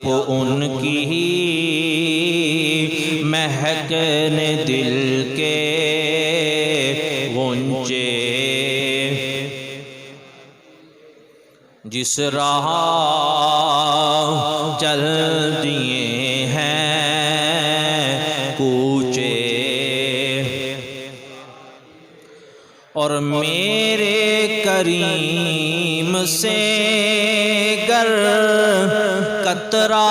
ان کی مہکنے دل کے غنچے، جس راہ چل دیے ہیں کوچے، اور میرے کریم سے گر قطرہ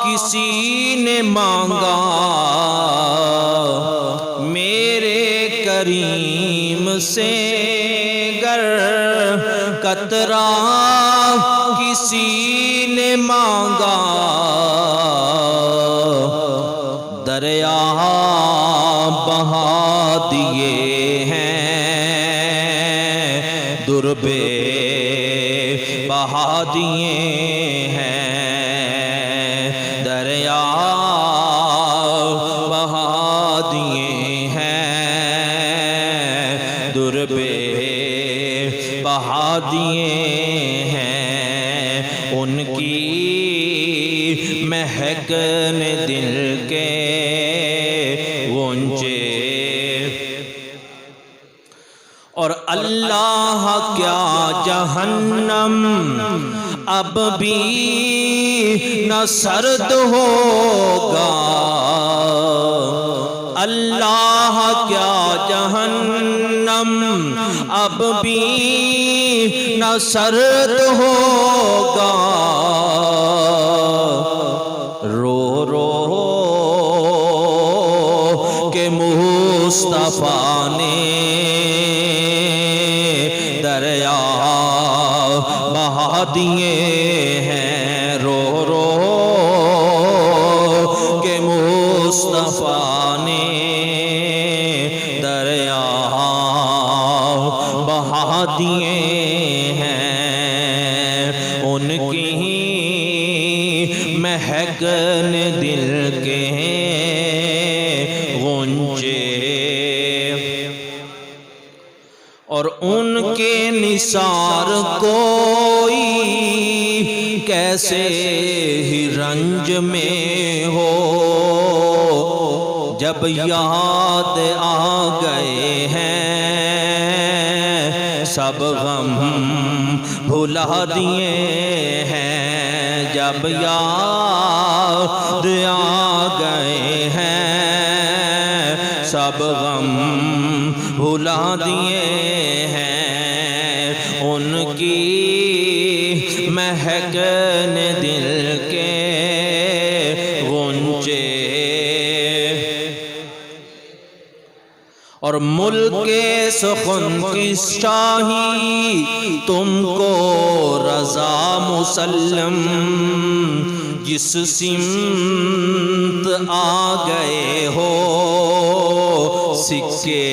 کسی نے مانگا، میرے کریم سے گر قطرہ کسی نے مانگا، دریا بہا دیے ہیں، دربے بہا دیے ہیں، دریا بہا دیے ہیں، دربے بہا دیے ہیں، ان کی مہکنے دل کے غنچے، اور اللہ کیا جہنم اب بھی نہ سرد ہوگا، اللہ کیا جہنم اب بھی نہ سرد ہوگا، رو رو کہ مصطفیٰ نے دریا بہا دیے ہیں، رو رو کہ مصطفیٰ نے دریا بہا دیے ہیں، ان کی مہکنے دل کے غنچے، اور ان کے نثار کوئی کیسے ہی رنج میں ہو، جب یاد آ گئے ہیں سب غم بھلا دیے ہیں، جب یاد آ گئے ہیں سب غم بھلا دیے ہیں، ان کی مہکنے دل کے غنچے، اور ملک سخن کی شاہی تم کو رضا مسلم، جس سمت آ گئے ہو سکے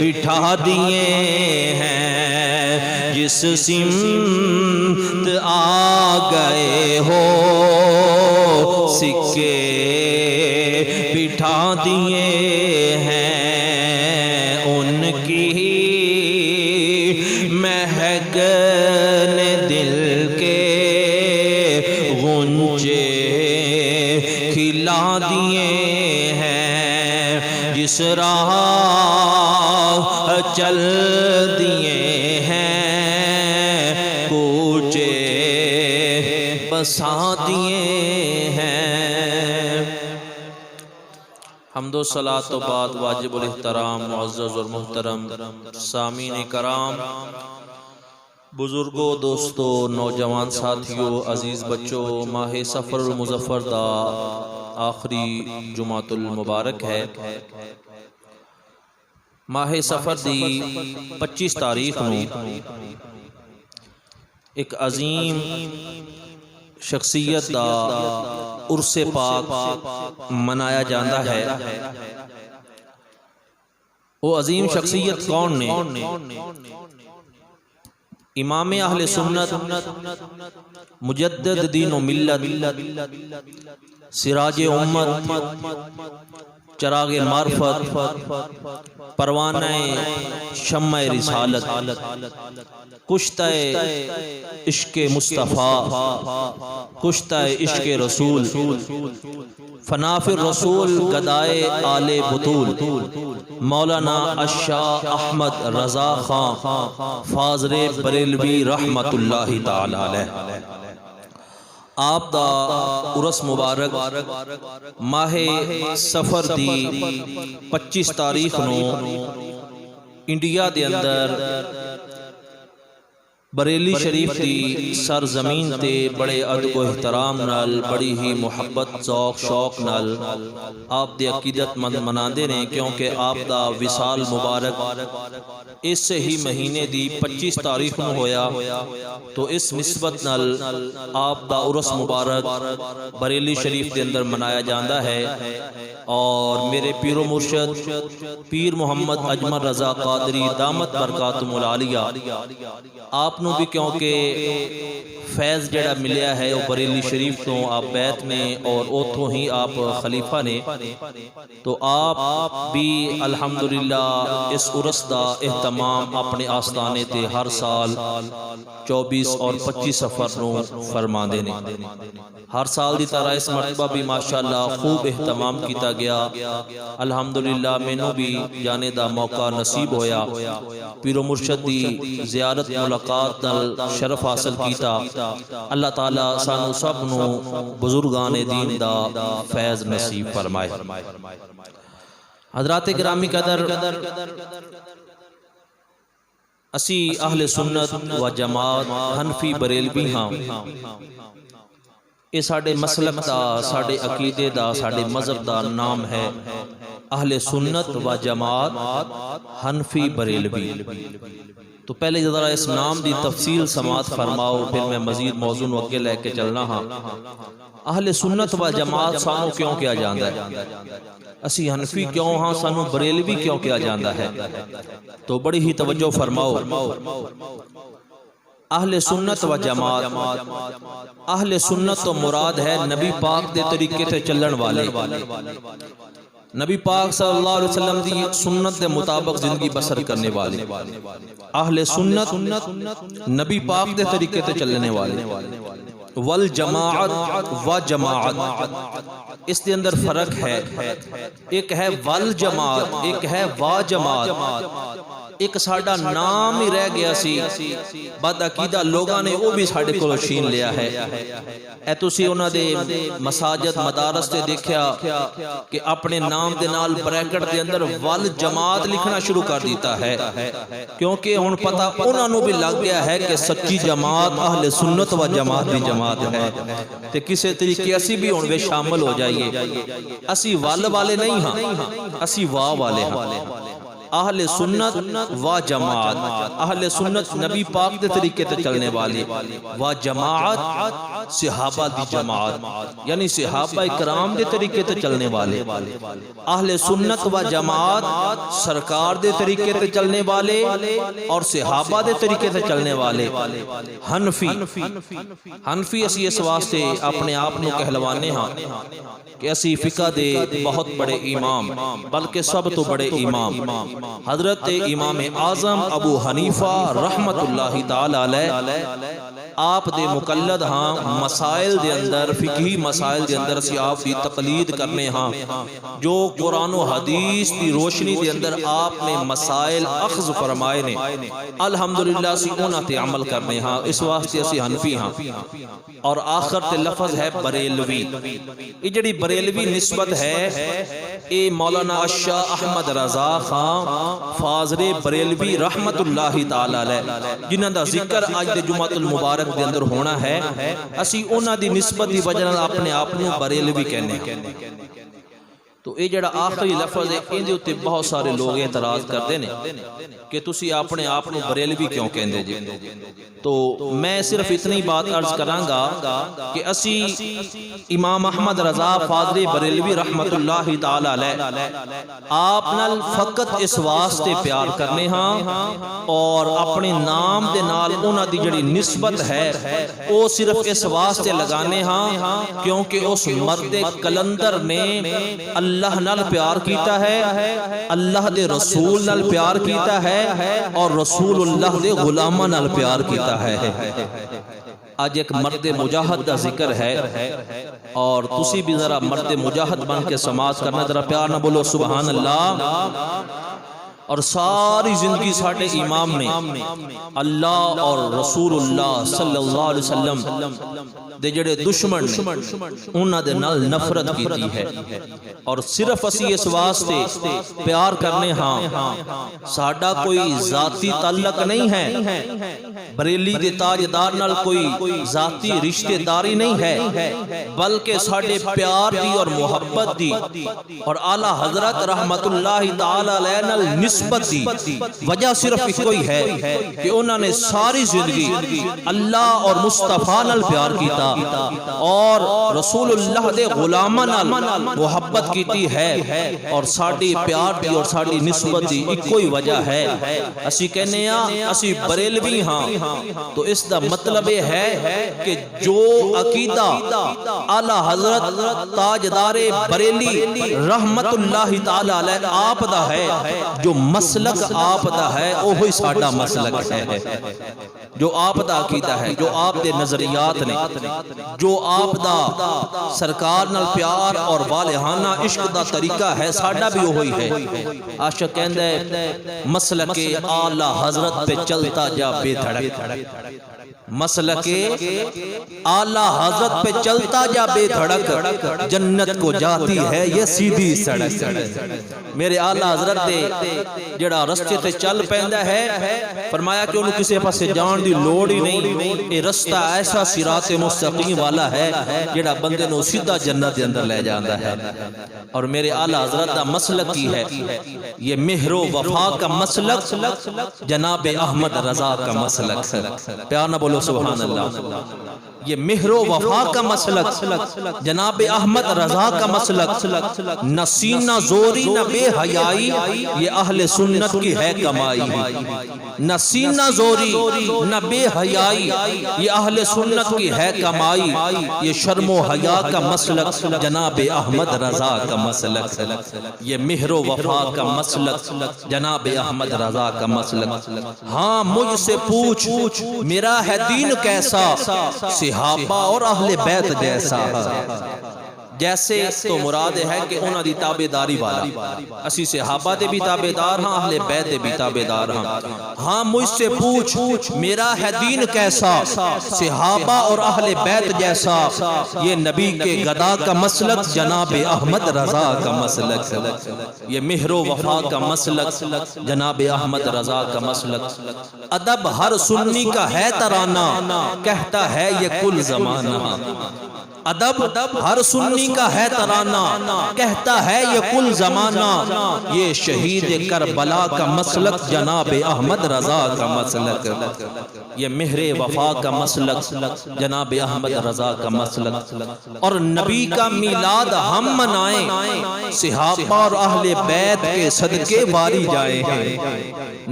بٹھا دیے ہیں، جس سمت آ گئے ہو سکے بٹھا دیے ہیں، ان کی مہکنے دل کے غنچے کھلا دیے ہیں، جس راہ چل دیے ہیں کوچے بسا دیے ہیں۔ حمد و صلاۃ و بعد واجب الاحترام معزز اور محترم سامعین کرام، بزرگوں، دوستوں، نوجوان ساتھیوں، عزیز بچوں، ماہ سفر المظفر دا آخری جمعۃ المبارک ہے۔ ماہ سفر دی 25 تاریخ نو ایک عظیم شخصیت دا عرس پاک منایا جاندہ ہے۔ وہ عظیم شخصیت کون نے؟ امام اہل سنت، مجدد دین و ملت، سراج امت، چراغ معرفت، پروانہ شمع رسالت، کشتہ عشق مصطفیٰ، کشتہ عشق رسول، فنافر رسول گدائے آل بطول، مولانا الشاہ احمد رضا خان فاضل بریلوی رحمت اللہ تعالی علیہ۔ آپ دا عرس مبارک ماہ سفر دی 25 تاریخ نو انڈیا دے اندر بریلی شریف دی سرزمین تے بڑے ادب و احترام نال، بڑی ہی محبت ذوق شوق نال آپ دے عقیدت مند مناندے نے، کیونکہ آپ دا وصال مبارک اس ہی مہینے دی 25 تاریخ نو ہویا، تو اس نسبت نال آپ دا عرس مبارک بریلی شریف دے اندر منایا جاندا ہے۔ اور میرے پیر و مرشد پیر محمد اجمل رضا قادری دامت برکاتہم العالیہ آپ نو بھی کیونکہ فیض جڑا ملیا ہے وہ بریلی شریف تو آپ بیت نے اور اوتھوں ہی آپ خلیفہ نے، تو آپ بھی الحمدللہ اس عرس دا اہتمام اپنے آستانے تے ہر سال 24 اور 25 سفر نو فرماندے نے۔ ہر سال دی طرح اس مرتبہ بھی ماشاءاللہ خوب اہتمام کیتا گیا۔ الحمدللہ مینوں بھی جانے دا موقع نصیب ہویا، پیر و مرشد دی زیارت ملاقات نال شرف حاصل کیتا۔ اللہ تعالیٰ سانو سب نو بزرگان دین دا فیض نصیب فرمائے۔ حضرات گرامی قدر، اسی اہل سنت و جماعت حنفی بریلوی ہاں، یہ ساڑے مسلک دا، ساڑے عقیدے دا، ساڑے مذہب دا نام ہے اہل سنت و جماعت حنفی بریلوی۔ تو پہلے ذرا اس نام دی تفصیل سماعت فرماؤ، پھر میں مزید موضوع اگے لے کے چلنا ہاں۔ اہل سنت و جماعت سانو کیوں کیا جاندا ہے؟ اسی حنفی کیوں ہاں، سانو بریلوی کیوں کیا جاندا ہے؟ تو بڑی ہی توجہ فرماؤ۔ اہل سنت و جماعت، اہل سنت تو مراد ہے نبی پاک دے طریقے تے چلن والے، نبی پاک صلی اللہ علیہ وسلم دی سنت دے مطابق زندگی بسر کرنے والے۔ اہل سنت نبی پاک دے طریقے تے چلنے والے۔ والجماعت و جماعت، اس دے اندر فرق ہے، ایک ہے والجماعت، ایک ہے وا جماعت۔ ایک ساڑا نام ہی رہ گیا سی، بد عقیدہ لوگاں نے وہ بھی ساڑے کو چھین لیا ہے۔ اے تسی انہاں دے مساجد مدارس تے دیکھیا کہ اپنے نام دے نال بریکٹ دے اندر ول جماعت لکھنا شروع کر دیتا ہے، کیونکہ ہن پتہ انہاں نو بھی لگ گیا ہے کہ سچی جماعت اہل سنت و جماعت دی جماعت ہے، تے کسے طریقے اسی بھی ہن وچ شامل ہو جائیے۔ اسی ول والے نہیں ہاں، اسی وا والے ہاں۔ اہل سنت و جماعت، اہل سنت نبی پاک دے طریقے تے چلنے والے، و جماعت صحابہ دی جماعت، یعنی صحابہ اکرام دے طریقے تے چلنے والے۔ اہل سنت و جماعت سرکار دے طریقے تے چلنے والے اور صحابہ دے طریقے تے چلنے والے۔ حنفی اسی اس واسطے اپنے آپ نو کہلوانے ہاں کہ اسی فقہ دے بہت بڑے امام، بلکہ سب تو بڑے امام حضرت امام اعظم ابو حنیفہ رحمت اللہ تعالی علیہ آپ دے مقلد ہاں۔ مسائل دے اندر، فقہی مسائل دے اندر اسی آپ دی تقلید کرنے ہاں، جو قرآن و حدیث دی روشنی دے اندر آپ نے مسائل اخذ فرمائے نے، الحمدللہ اسی انہاں تے عمل کرنے ہاں، اس واسطے اسی حنفی ہاں۔ اور آخر تے لفظ ہے بریلوی۔ یہ جڑی بریلوی نسبت ہے، اے مولانا الشاہ احمد رضا خان فاضل بریلوی رحمت اللہ تعالی علیہ جنہاں دا ذکر آج دے جمعۃ المبارک دے اندر ہونا ہے، اسی انہاں دی نسبت دی وجہ نال اپنے آپ نو بریلوی کہنے ہیں۔ تو یہ جڑا آخری لفظ ہے، ان دے اوتے بہت سارے لوگ اعتراض کرتے ہیں کہ تسی اپنے آپ نو بریلوی کیوں کہندے جی؟ تو میں صرف اتنی بات عرض کراں گا کہ اسی امام احمد رضا فاضل بریلوی رحمت اللہ تعالی علیہ آپ نال فقط اس واسطے پیار کرنے ہاں اور اپنے نام دے نال انہاں دی جڑی نسبت ہے وہ صرف اس واسطے لگانے ہاں کیونکہ اس مرد کلندر نے اللہ اللہ نال پیار کیتا ہے، اللہ دے رسول نال پیار کیتا ہے اور رسول اللہ دے غلاماں نال پیار کیتا ہے۔ آج ایک مرد مجاہد دا ذکر ہے اور تسی بھی ذرا مرد مجاہد بن کے سماعت کرنا، ذرا پیار نہ بولو سبحان اللہ۔ اور ساری زندگی ساڈے امام نے اللہ اور رسول اللہ صلی اللہ علیہ وسلم دے جڑے دشمن نے انہاں دے نال نفرت کیتی ہے، اور صرف اسی اس واسطے پیار کرنے ہاں، ساڈا کوئی ذاتی تعلق نہیں ہے، بریلی دے تاجدار نال کوئی ذاتی رشتہ داری نہیں ہے، بلکہ ساڈے پیار دی اور محبت دی اور اعلیٰ حضرت رحمت اللہ تعالی علیہ نال نسبت دی وجہ صرف کوئی ہے کہ انہوں نے ساری زندگی اللہ اور مصطفیٰ نال پیار کیتا اور رسول اللہ دے غلاماں نال محبت کیتی ہے، اور ساڈی پیار دی اور ساڈی نسبت دی کوئی وجہ ہے۔ اسی کہنے ہاں اسی بریلوی ہاں، تو اس دا مطلب یہ ہے کہ جو عقیدہ اعلیٰ حضرت تاجدار بریلی رحمت اللہ تعالی علیہ آپ دا ہے، جو مسلک آپ دا ہے وہی ساڈا مسلک ہے، جو آپ دا عقیدہ ہے، جو آپ دے نظریات نے، جو آپ دا سرکار نال پیار اور والہانہ عشق دا طریقہ ہے، ساڈا بھی وہی ہے۔ عاشق کہندا ہے مسلک اعلیٰ حضرت پہ چلتا جا بے دھڑک، مسلک اعلیٰ حضرت پہ چلتا جا بے دھڑک، جنت کو جاتی ہے یہ سیدھی سڑک۔ میرے اعلیٰ حضرت دے جڑا رستے تے چل پیندا ہے، فرمایا کہ انہوں کسی پاسے جان دی لوڑ ہی نہیں، یہ رستہ ایسا صراط مستقیم والا ہے جڑا بندے نو سیدھا جنت دے اندر لے جاندا ہے۔ اور میرے اعلیٰ حضرت دا مسلک کی ہے، یہ مہر و وفا کا مسلک جناب احمد رضا کا مسلک، پیار نہ بولو سبحان اللہ۔ یہ مہر و وفا کا مسلک جناب احمد رضا کا مسلک، نہ سینہ زوری نہ بے حیائی، یہ اہل سنت کی ہے کمائی، نہ سینہ زوری نہ بے حیائی، یہ اہل سنت کی ہے کمائی، یہ شرم و حیا کا مسلک جناب احمد رضا کا مسلک، یہ مہر و وفا کا مسلک جناب احمد رضا کا مسلک۔ ہاں مجھ سے پوچھ میرا ہے دین کیسا، صحابہ اور اہل بیت جیسا۔ جیسے تو مراد ہے کہ انہاں دی تابعداری والا، اسی صحابہ دے بھی تابعدار ہاں، اہل بیت دے بھی تابعدار ہاں۔ ہاں مجھ سے پوچھ میرا ہے دین کیسا، صحابہ اور اہل بیت جیسا، یہ نبی کے گدا کا مسلک جناب احمد رضا کا مسلک، یہ مہر و وفا کا مسلک جناب احمد رضا کا مسلک۔ ادب ہر سنی کا ہے ترانہ، کہتا ہے یہ کل زمانہ، ادب ہر سنی کا ہے ترانہ، کہتا ہے یہ کل زمانہ، یہ شہید کربلا کا مسلک جناب احمد رضا کا مسلک، یہ مہر وفا کا مسلک جناب احمد رضا کا مسلک۔ اور نبی کا میلاد ہم منائیں، صحابہ اور اہل بیت کے صدقے واری جائیں ہیں،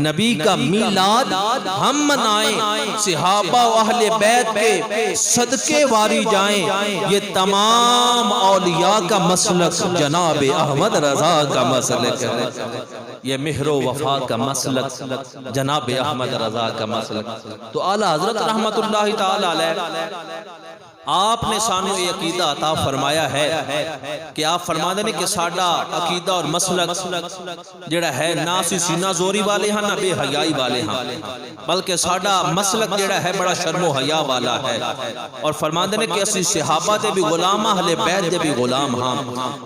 نبی کا میلاد ہم منائیں، صحابہ و اہل بیت کے صدقے واری جائیں، یہ تمام اولیاء کا مسلک جناب احمد رضا کا مسلک ہے، یہ مہر و وفا کا مسلک جناب احمد رضا کا مسلک۔ تو اعلیٰ حضرت رحمت اللہ تعالی علیہ آپ نے سانو یہ عقیدہ عطا فرمایا ہے کہ آپ فرما دیں کہ ساڈا عقیدہ اور مسلک جڑا ہے نہ سی سینہ زوری والے ہاں نہ بے حیائی والے ہاں، بلکہ ساڈا مسلک جڑا ہے بڑا شرم و حیا والا ہے، اور فرما دیں کہ اسی صحابہ دے بھی غلام ہاں، اہل بیت دے بھی غلام ہاں،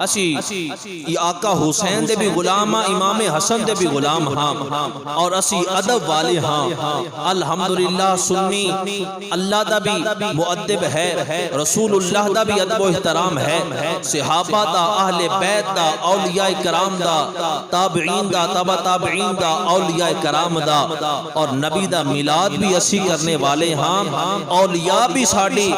اسی آقا حسین دے بھی غلام ہاں، امام حسن دے بھی غلام ہاں، اور اسی ادب والے ہاں۔ الحمدللہ سنی اللہ دا بھی مؤدب ہے، رسول اللہ دا بھی ادب و احترام ہے، صحابہ دا، اہل بیت دا، اولیاء کرام دا، تابعین دا، تبع تابعین دا، اولیاء کرام دا، اور نبی دا میلاد بھی اسی کرنے والے ہاں، اولیاء بھی ساڑی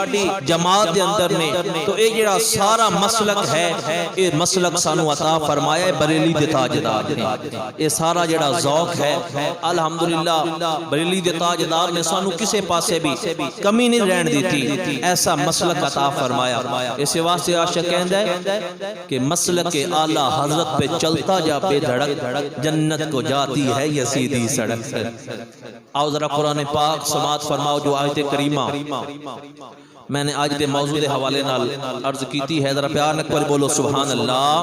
جماعت دے اندر نے۔ تو اے جڑا سارا مسلک ہے، اے مسلک سانو عطا فرمایا ہے بریلی دے تاجدار نے، اے سارا جڑا ذوق ہے الحمدللہ بریلی دے تاجدار نے سانو کسے پاسے بھی کمی نہیں رہن دیتی، ایسا مسلک عطا فرمایا. اس واسطے عاشق کہندا ہے کہ مسلک اعلی حضرت پہ چلتا جا بے دھڑک جنت کو جاتی ہے یہ سیدھی سڑک. آؤ ذرا قرآن پاک سماعت فرماؤ جو آیت کریمہ میں نے آج دے موضوع دے حوالے نال عرض کیتی ہے. ذرا پیار نک پر بولو سبحان اللہ.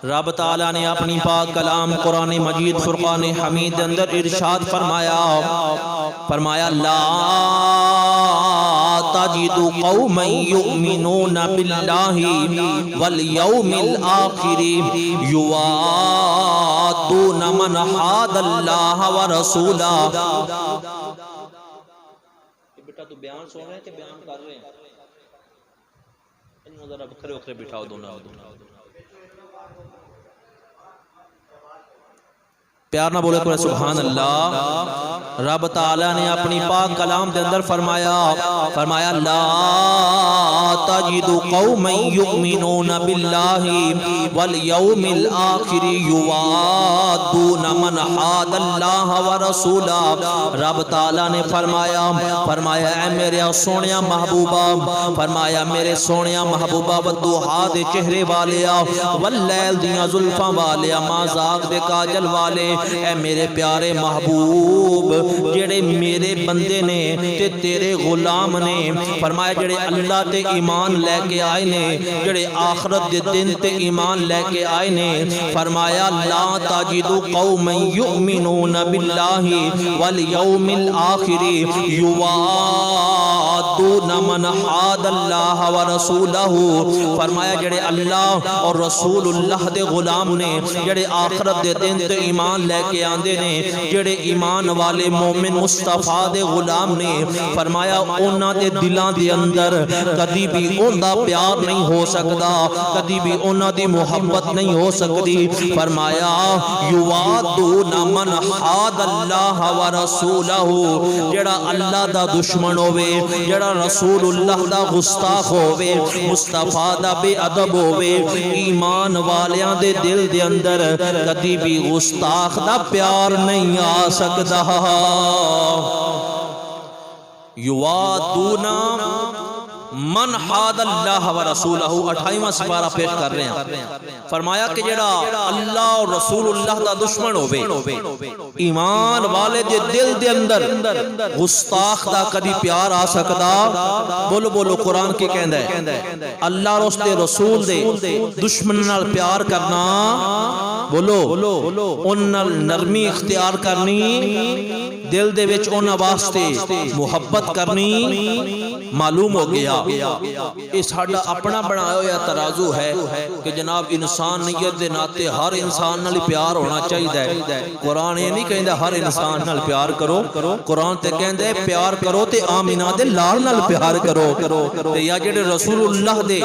رب تعالیٰ نے اپنی پاک کلام قرآن مجید فرقان حمید کے اندر ارشاد فرمایا لا تجد قوما یؤمنون باللہ والیوم الآخر یوادون من حاد اللہ ورسولہ. بیٹا تو بیان سن رہے ہیں کہ بیان کر رہے ہیں؟ انہوں ذرا بکھرے وکھرے بٹھاؤ دونا. پیار نہ بولے کوئی سبحان اللہ. رب تعالیٰ نے اپنی پاک کلام کے اندر فرمایا لا تجد قوما یؤمنون باللہ والیوم الآخر یوادون من حاد اللہ ورسولہ. رب تعالیٰ نے فرمایا اے میرے سونیا محبوبہ، فرمایا میرے سونیا محبوبہ والضحیٰ دے چہرے والیا واللیل دیاں زلفاں والیا ما زاغ دے کاجل والے. اے میرے پیارے محبوب جڑے میرے بندے نے تے تیرے غلام نے، فرمایا جڑے اللہ تے ایمان لے کے آئے نے، جڑے آخرت دے دن تے ایمان لے کے آئے نے، فرمایا لا تجد قوما یؤمنون باللہ والیوم الآخر یوادون من حاد اللہ ورسولہ. فرمایا جڑے اللہ اور رسول اللہ دے غلام نے، جڑے آخرت دے دن تے ایمان لے کے آندے نے، جڑے ایمان والے مومن مصطفیٰ دے غلام نے، فرمایا اونا دے دلان دے اندر کدی بھی اونا پیار نہیں ہو سکتا، کدی بھی اونا دی محبت نہیں ہو سکتی. فرمایا یوادون من حاد اللہ ورسولہ. جڑا اللہ دا دشمن ہوئے، جڑا رسول اللہ دا گستاخ ہوئے، مصطفیٰ دا بے ادب ہوئے، ایمان والیاں دے دل دے اندر کدی بھی گستاخ دا پیار نہیں آ سکتا. یوادون من حاد اللہ ورسولہ. 28واں سپارہ پیش کر رہے ہیں. فرمایا کہ جڑا اللہ اور رسول اللہ دا دشمن ہوئے، ایمان والے دے دل دے اندر گستاخ دا کدی پیار آ سکدا. بولو بولو قرآن کی کہندہ ہے اللہ اور اس دے رسول دے دشمن نال پیار کرنا، بولو ان نال نرمی اختیار کرنی، دل دے وچ انہاں واسطے محبت کرنی. معلوم ہو گیا یہ ساڈا اپنا بنایا ہوا ترازو ہے کہ جناب انسانیت دے ناتے ہر انسان نال پیار ہونا چاہیے. قرآن یہ نہیں کہندا ہر انسان نال پیار کرو، قرآن تے کہندا ہے پیار کرو تے آمینہ دے لال نال پیار کرو. تے یا جڑے رسول اللہ دے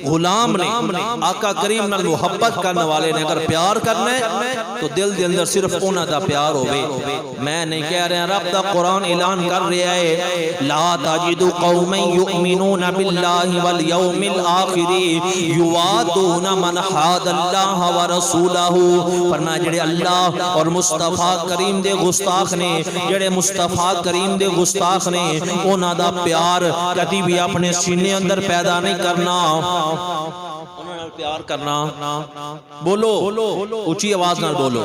غلام نے، آقا کریم نال محبت کرنے والے نے، اگر پیار کرنا ہے تو دل دے اندر صرف انہاں دا پیار ہوئے. میں نہیں کہہ رہا، رب دا قرآن اعلان کر رہا ہے لا تجد قوما یؤمنون باللہ والیوم الآخر یوادون من حاد اللہ ورسولہ. فرمایا جڑے اللہ اور مصطفیٰ کریم دے گستاخ نے، جڑے مصطفیٰ کریم دے گستاخ نے، انہاں دا پیار کدی بھی اپنے سینے اندر پیدا نہیں کرنا، پیار کرنا. بولو اونچی آواز نال بولو.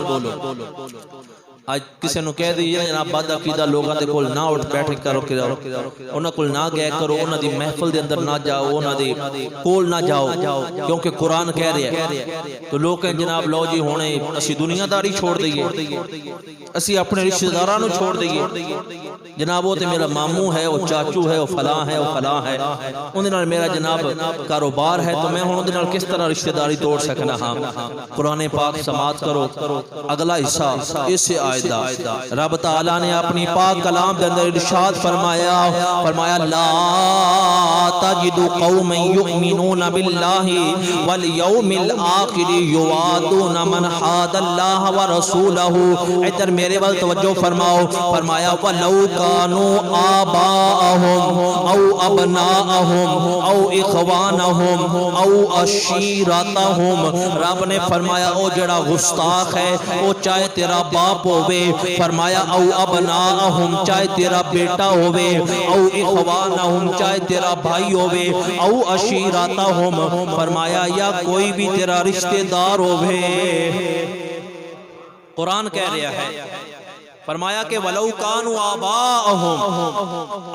آج کسی نو کہہ دیئے جناب بد عقیدہ لوگاں دے کول نہ اٹھ بیٹھ کرو، انہاں کول نہ گئے کرو، انہاں دی محفل دے اندر نہ جاؤ، انہاں دی کول نہ جاؤ، کیونکہ قرآن کہہ رہے ہیں. تو لوگ کہیں جناب لو جی ہونے اسی دنیا داری چھوڑ دئیے، اسی اپنے رشتہ دارانو چھوڑ دئیے. جناب وہ تے میرا ماموں ہے، وہ چاچو ہے، وہ فلاں ہے، وہ فلاں ہے، انہاں نال میرا جناب کاروبار ہے، تو میں ہن انہاں نال کس طرح رشتہ داری توڑ سکنا. ہاں قرآن پاک سماعت کرو. اگلا حصہ اس سے رب تعالیٰ نے اپنی پاک کلام کے اندر ارشاد فرمایا لا تجد قوما یؤمنون باللہ والیوم الآخر یوادون من حاد اللہ ورسولہ. ادھر میرے وال توجہ فرماؤ. فرمایا وَلَوْ كَانُوا آبَاءَهُمْ أَوْ أَبْنَاءَهُمْ أَوْ إِخْوَانَهُمْ أَوْ عَشِيرَتَهُمْ. رب نے فرمایا او جڑا گستاخ ہے او چاہے تیرا باپ ہووے. فرمایا او ابناءہم چاہے تیرا بیٹا ہووے. او اخوانہم چاہے تیرا بھائی ہووے. او عشیرتہم فرمایا یا کوئی بھی تیرا رشتہ دار ہووے. قرآن کہہ رہا ہے فرمایا کہ وَلَوْ كَانُوا آبَاءَهُمْ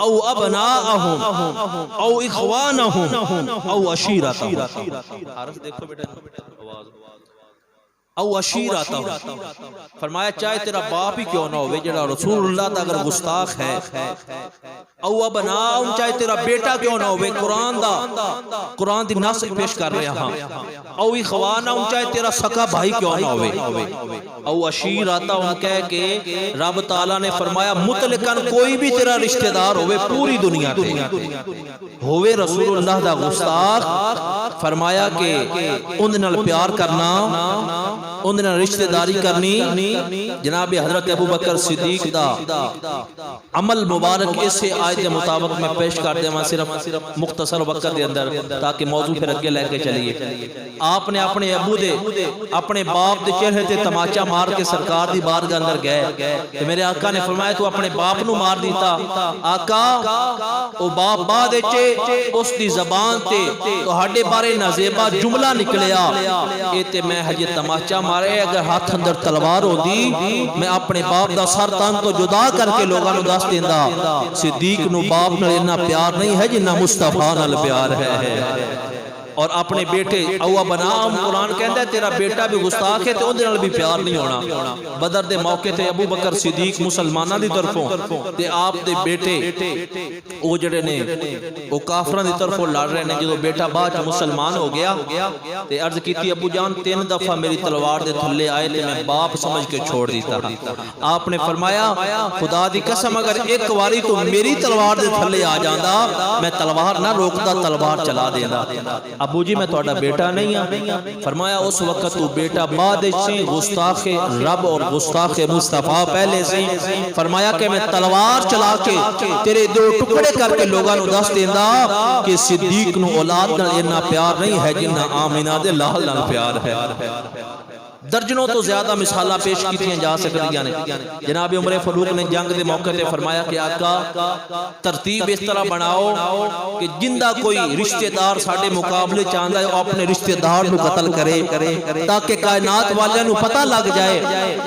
أَوْ أَبْنَاءَهُمْ أَوْ إِخْوَانَهُمْ أَوْ عَشِيرَتَهُمْ. حرف دیکھو بیٹا آواز او عشیرتہم. فرمایا چاہے تیرا باپ ہی کیوں نہ ہوئے جڑا رسول اللہ تا اگر گستاخ ہے. او ابناءہم چاہے تیرا بیٹا کیوں نہ ہوئے. قرآن دی نص پیش کر رہے ہاں. او اخوانہم چاہے تیرا سکا بھائی کیوں نہ ہوئے. او عشیرتہم کہہ کے رب تعالیٰ نے فرمایا مطلقاً کوئی بھی تیرا رشتہ دار ہوئے پوری دنیا تے ہوئے رسول اللہ دا گستاخ. فرمایا کہ ان نال پیار کرنا ان نے رشتہ داری کرنی. جناب حضرت ابو بکر صدیق دا عمل مبارک اسے آیت مطابق میں پیش کر دیں صرف مختصر وقت دے اندر تاکہ موضوع پھر اگے لے کے چلیے. آپ نے اپنے ابو دے اپنے باپ دے چہرے تے تماچا مار کے سرکار دی بارگاہ اندر گئے. میرے آقا نے فرمایا تو اپنے باپ نو مار دیتا. آقا او باپ بعد وچ اس دی زبان تے تہاڈے بارے نازیبا جملہ نکلیا اے تے میں ہجے تماچا مارے. اگر ہاتھ اندر تلوار ہوندی میں اپنے باپ دا سر تن تو جدا کر کے لوگاں نو دس دیندا. صدیق نو باپ نال اتنا پیار نہیں ہے جنہ مصطفیٰ نال پیار ہے. اور اپنے بیٹے او ابناءہم قرآن کہندا ہے تیرا بیٹا بھی گستاخ ہے تے اودے نال بھی پیار نہیں ہونا. بدر دے موقع تے ابو بکر صدیق مسلماناں دی طرفوں تے آپ دے بیٹے او جڑے نے او کافراں دی طرفوں لڑ رہے نے. جدوں بیٹا بعد مسلمان ہو گیا تے عرض کیتی ابو جان 3 دفعہ میری تلوار دے تھلے آئے تے میں باپ سمجھ کے چھوڑ دیتا. آپ نے فرمایا خدا دی قسم اگر ایک واری تو میری تلوار دے تھلے آ جاندا میں تلوار نہ روکدا تلوار چلا دیندا. ابو جی میں تہاڈا بیٹا نہیں ہاں. فرمایا اس وقت تو بیٹا بعد سے گستاخ رب اور گستاخ مصطفیٰ پہلے سے. فرمایا کہ میں تلوار چلا کے تیرے 2 ٹکڑے کر کے لوگاں نو دس دیندا کہ صدیق نو اولاد نال اتنا پیار نہیں ہے جنہ آمینہ دے لال نال پیار ہے. درجنوں تو زیادہ مثالہ پیش کیتیاں جا سکتیاں نے. جناب عمر فاروق نے جنگ دے موقع تے فرمایا کہ آقا ترتیب اس طرح بناؤ کہ جندہ کوئی رشتہ دار ساڑھے مقابلے چاہتا ہے وہ اپنے رشتہ دار نو قتل کرے تاکہ کائنات والے نو پتہ لگ جائے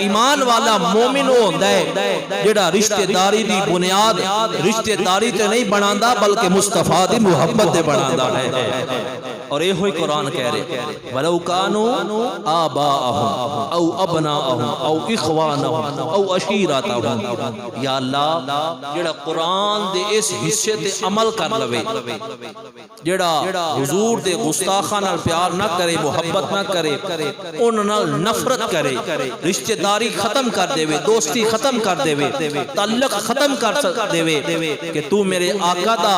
ایمان والا مومن ہو ہوندہ ہے جڑا رشتہ داری دی بنیاد رشتہ داری تے نہیں بناندہ بلکہ مصطفیٰ دی محبت دے بناندہ ہے. اور یہ ہوئی قرآن کہہ رہے وَلَوْ كَانُوا آبَاءَهُمْ أَوْ أَبْنَاءَهُمْ أَوْ إِخْوَانَهُمْ أَوْ عَشِيرَتَهُمْ. یا اللہ جڑا قرآن دے اس حصے تے عمل کر لوے جڑا حضور دے گستاخاں نال پیار نہ کرے محبت نہ کرے ان نال نفرت کرے رشتہ داری ختم کر دے دوستی ختم کر دے تعلق ختم کر دے کہ تو میرے آقا دا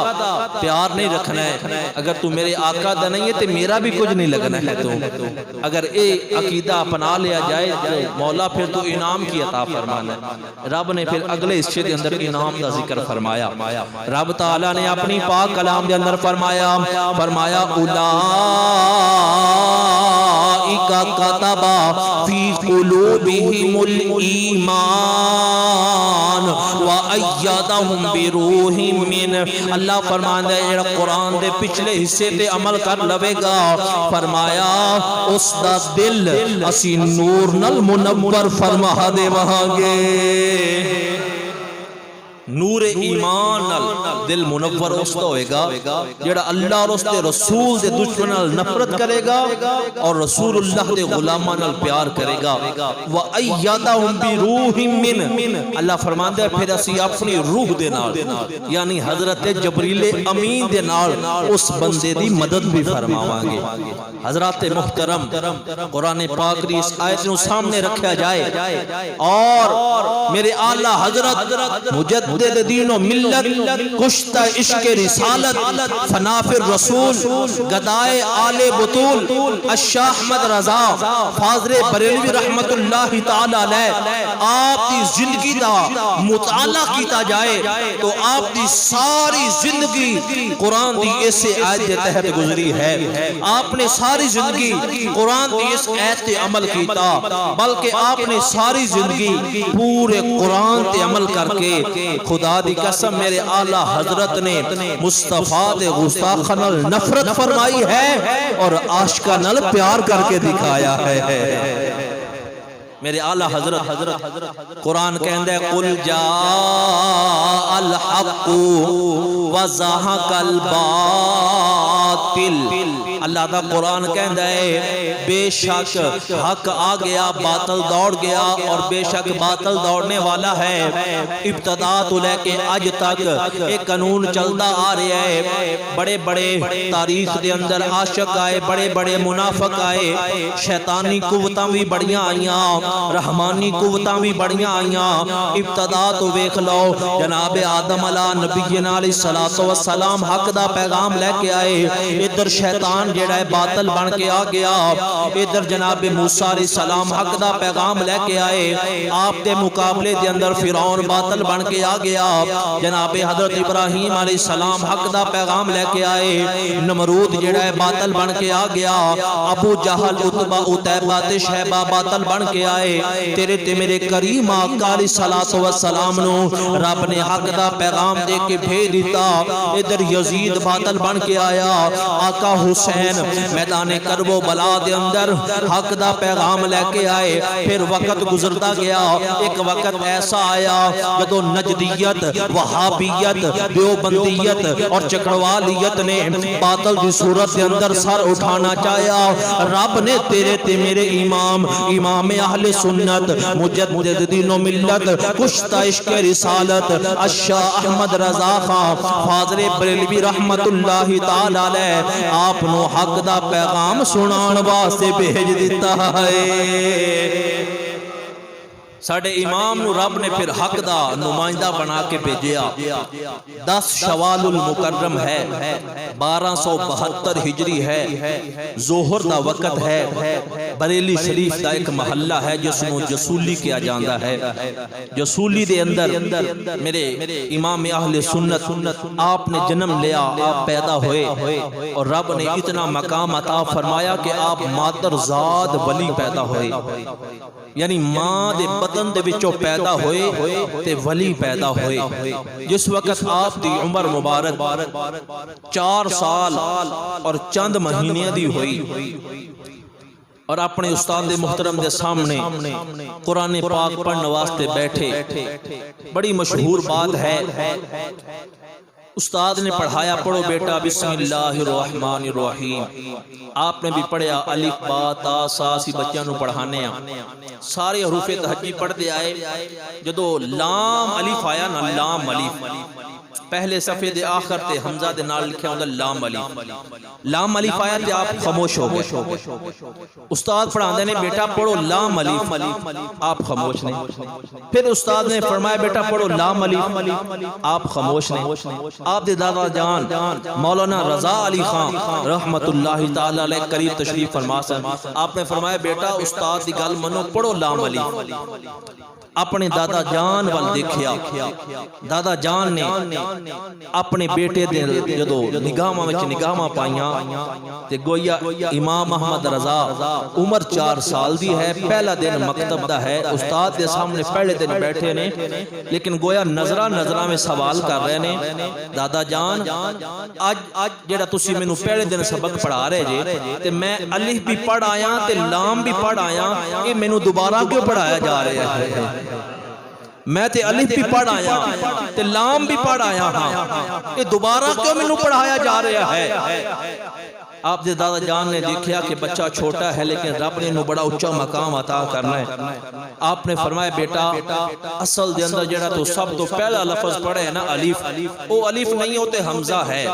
پیار نہیں رکھنا ہے. اگر تو میرے آقا دا نہیں تے میرا بھی کچھ نہیں لگنا ہے. تو اگر اے عقیدہ اپنا لیا جائے تو مولا پھر تو انعام کی عطا فرمانا ہے. رب نے پھر اگلے حصے دے اندر انعام دا ذکر فرمایا. رب تعالیٰ نے اپنی پاک کلام دے اندر فرمایا اولئک کتب فی قلوبہم الایمان وایدہم بروح من. اللہ فرماندہ ہے جڑا قرآن دے پچھلے حصے تے عمل کر لوے گا فرمایا اس دا دل اسی نور نل منور فرما دے وہاں گے. نور ایمان دل منور اس تو ہوئے گا جڑا اللہ اور اس دے رسول دے دشمنال نفرت کرے گا اور رسول اللہ دے غلامہ نال پیار کرے گا. وَأَيَّدَهُمْ بِرُوحٍ مِّنْ. اللہ فرماندہ ہے پھر اسی اپنی روح دے نال یعنی حضرت جبریل امین دے نال اس بندے دی مدد بھی فرماواں گے. حضرات محترم قرآن پاک دی اس آیت نو سامنے رکھا جائے اور میرے اعلیٰ حضرت مجدد مجدد دین و ملت، کشتہ عشق رسالت، فنافر رسول، گدائے آل بطول، الشاہ احمد رضا فاضل بریلوی رحمت اللہ تعالی علیہ، آپ کی زندگی دا مطالعہ کیتا جائے تو آپ کی ساری زندگی قرآن دی اس آیت کے تحت گزری ہے۔ آپ نے ساری زندگی قرآن دی اس آیت تے عمل کیتا، بلکہ آپ نے ساری زندگی پورے قرآن تے عمل کر کے خدا دی قسم میرے اعلیٰ حضرت نے مصطفیٰ دے گستاخاں نال نفرت فرمائی ہے اور عاشقاں نال پیار کر کے دکھایا ہے۔ میرے اعلیٰ حضرت قرآن کہندہ ہے قُلْ جَاءَ الْحَقُّ وَزَهَقَ الْبَاطِلُ، اللہ دا قرآن کہندہ ہے بے شک حق آ گیا باطل دوڑ گیا، اور بے شک باطل دوڑنے والا ہے۔ ابتدا تو لے کے آج تک ایک قانون چلتا آ رہا ہے، بڑے بڑے تاریخ دے اندر عاشق آئے، بڑے بڑے منافق آئے، شیطانی قوتاں بھی بڑیاں آئیاں، رحمانی قوتاں بھی بڑیاں آئیاں۔ ابتدا تو ویکھ لو جناب آدم علیہ نبینا علیہ السلام حق دا پیغام لے کے آئے، ادھر شیطان جیڑا ہے باطل بن کے آ گیا، ادھر جناب موسیٰ علیہ السلام حق دا پیغام لے کے آئے، آپ دے مقابلے دے اندر فرعون باطل بن کے آ گیا، جناب حضرت ابراہیم علیہ السلام حق دا پیغام لے کے آئے، نمرود جیڑا ہے باطل بن کے آ گیا، ابو جہل عتبہ عتیبہ تے شیبہ باطل بن کے آئے۔ تیرے تے میرے کریم آقا علیہ السلام نو رب نے حق دا پیغام دے کے بھیج دیتا، ادھر یزید باطل بن کے آیا، آقا حسین میدان کربلا دے اندر حق دا پیغام لے کے آئے۔ پھر وقت گزرتا گیا، ایک وقت ایسا آیا جدو نجدیت، وہابیت، دیوبندیت اور چکروالیت نے باطل دی صورت دے اندر سر اٹھانا چاہیا، رب نے تیرے تے میرے امام اہل سنت مجدد دین و ملت، کشتہ عشق رسالت، الشاہ احمد رضا خان فاضل بریلوی رحمت اللہ تعالی علیہ، آپ نو حق دا پیغام سنان واسطے بھیج دیتا ہے۔ ساڑھے امام نو رب نے پھر حق دا نمائندہ بنا کے بھیجیا۔ 10 شوال المکرم ہے، 1272 ہجری ہے، ظہر دا وقت ہے، بریلی شریف دا ایک محلہ ہے جس نو جسولی کیا جاندہ ہے۔ جسولی دے اندر میرے امام اہل سنت آپ نے جنم لیا، آپ پیدا ہوئے، اور رب نے اتنا مقام عطا فرمایا کہ آپ مادرزاد ولی پیدا ہوئے، یعنی ماں دے بدن دے وچوں پیدا ہوئے تے ولی پیدا ہوئے۔ جس وقت آپ دی عمر مبارک 4 سال اور چند مہینے دی ہوئی، اور اپنے استاد محترم دے سامنے قرآن پاک پڑھنے واسطے بیٹھے۔ بڑی مشہور بات ہے، استاد نے پڑھایا پڑھو بیٹا بسم اللہ الرحمن الرحیم، آپ نے بھی پڑھیا الف با تا سا، سی بچیاں نو پڑھانے ہیں، سارے حروف تہجی پڑھ دے آئے، جدو لام الف آیا نا، لام الف پہلے صفحے دے آخر تے حمزہ دے نال لکھیا ہوندہ لام الف، لام الف آیا تے آپ خاموش ہو گئے۔ استاد پڑھاندے نے بیٹا پڑھو لام الف، آپ خاموش نہیں۔ پھر استاد نے فرمایا بیٹا پڑھو لام الف، آپ خاموش نہیں۔ آپ دے دادا جان مولانا رضا علی خان رحمت اللہ تعالی علیہ قریب تشریف فرما سن، آپ نے فرمایا بیٹا استاد دی گل منو پڑھو لام الف۔ اپنے دادا جان وال دیکھیا، دادا جان نے اپنے بیٹے دے جدو نگاہاں وچ نگاہاں پائیاں تے گویا امام احمد رضا عمر 4 سال دی ہے، پہلا دن مکتب دا ہے، استاد دے سامنے پہلے دن بیٹھے نے، لیکن گویا نظرہ میں سوال کر رہے نے، دادا جان آج جیڑا تسی میں نو پہلے دن سبق پڑھا رہے جے تے میں الف بھی پڑھ آیا تے لام بھی پڑھ آیا، یہ میں نو دوبارہ کیوں پڑھایا جا رہے ہیں؟ میں تے الف بھی پڑھ آیا تے لام بھی پڑھ آیا ہاں، یہ دوبارہ کیوں میں نو پڑھایا جا رہا ہے؟ آپ دے دادا جان نے دیکھیا کہ بچہ چھوٹا ہے لیکن رب نے انہوں بڑا اچھا مقام عطا کرنا ہے. آپ نے فرمایا بیٹا اصل دے اندر جڑا تو سب تو پہلا لفظ پڑھے ہے نا الف, وہ الف نہیں ہوتے حمزہ ہے,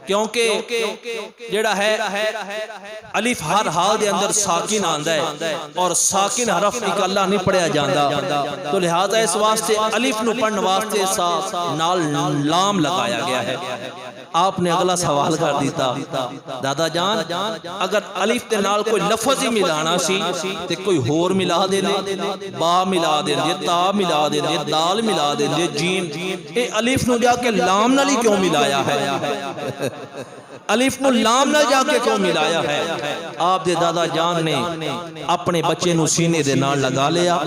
کیونکہ جڑا ہے الف ہر حال دے اندر ساکن آندا ہے اور ساکن حرف اکلا نہیں پڑھیا جاندا, تو لہذا اس واسطے الف نو پڑھن واسطے نال لام لگایا گیا ہے. آپ نے اگلا سوال کر دیتا دادا جان اگر الف تے نال کوئی لفظ ہی ملانا سی تے کوئی ہور ملا دے دے, با ملا دے دے, تا ملا دے دے, دال ملا دے دے, جیم, اے الف نو جا کے لام نال ہی کیوں ملایا ہے؟ الف نو لام نال جا کے کیوں ملایا ہے؟ آپ دے دادا جان نے اپنے بچے نو سینے دے نال لگا لیا,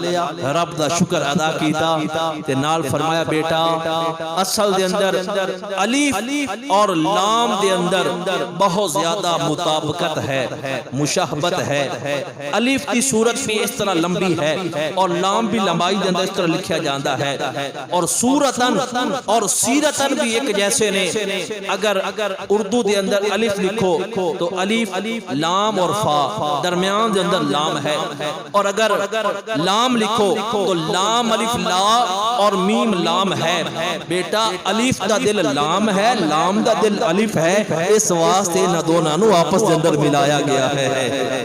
رب دا شکر ادا کیتا تے نال فرمایا بیٹا اصل دے اندر الف اور لام دے اندر بہت زیادہ مطابقت ہے, مشابہت ہے. الف کی صورت بھی اس طرح لمبی ہے اور لام بھی لمبائی دے اندر اس طرح لکھیا جاندہ ہے, اور صورتاً اور سیرتاً بھی ایک جیسے نے. اگر اردو دے اندر الف لکھو تو الف لام اور فا درمیان دے اندر لام ہے, اور اگر لام لکھو تو لام الف لا اور میم لام ہے. بیٹا الف دا دل لام ہے, لام دا دل الف ہے, اس واسطے نہ دونوں نو آپس دے اندر ملایا گیا ہے.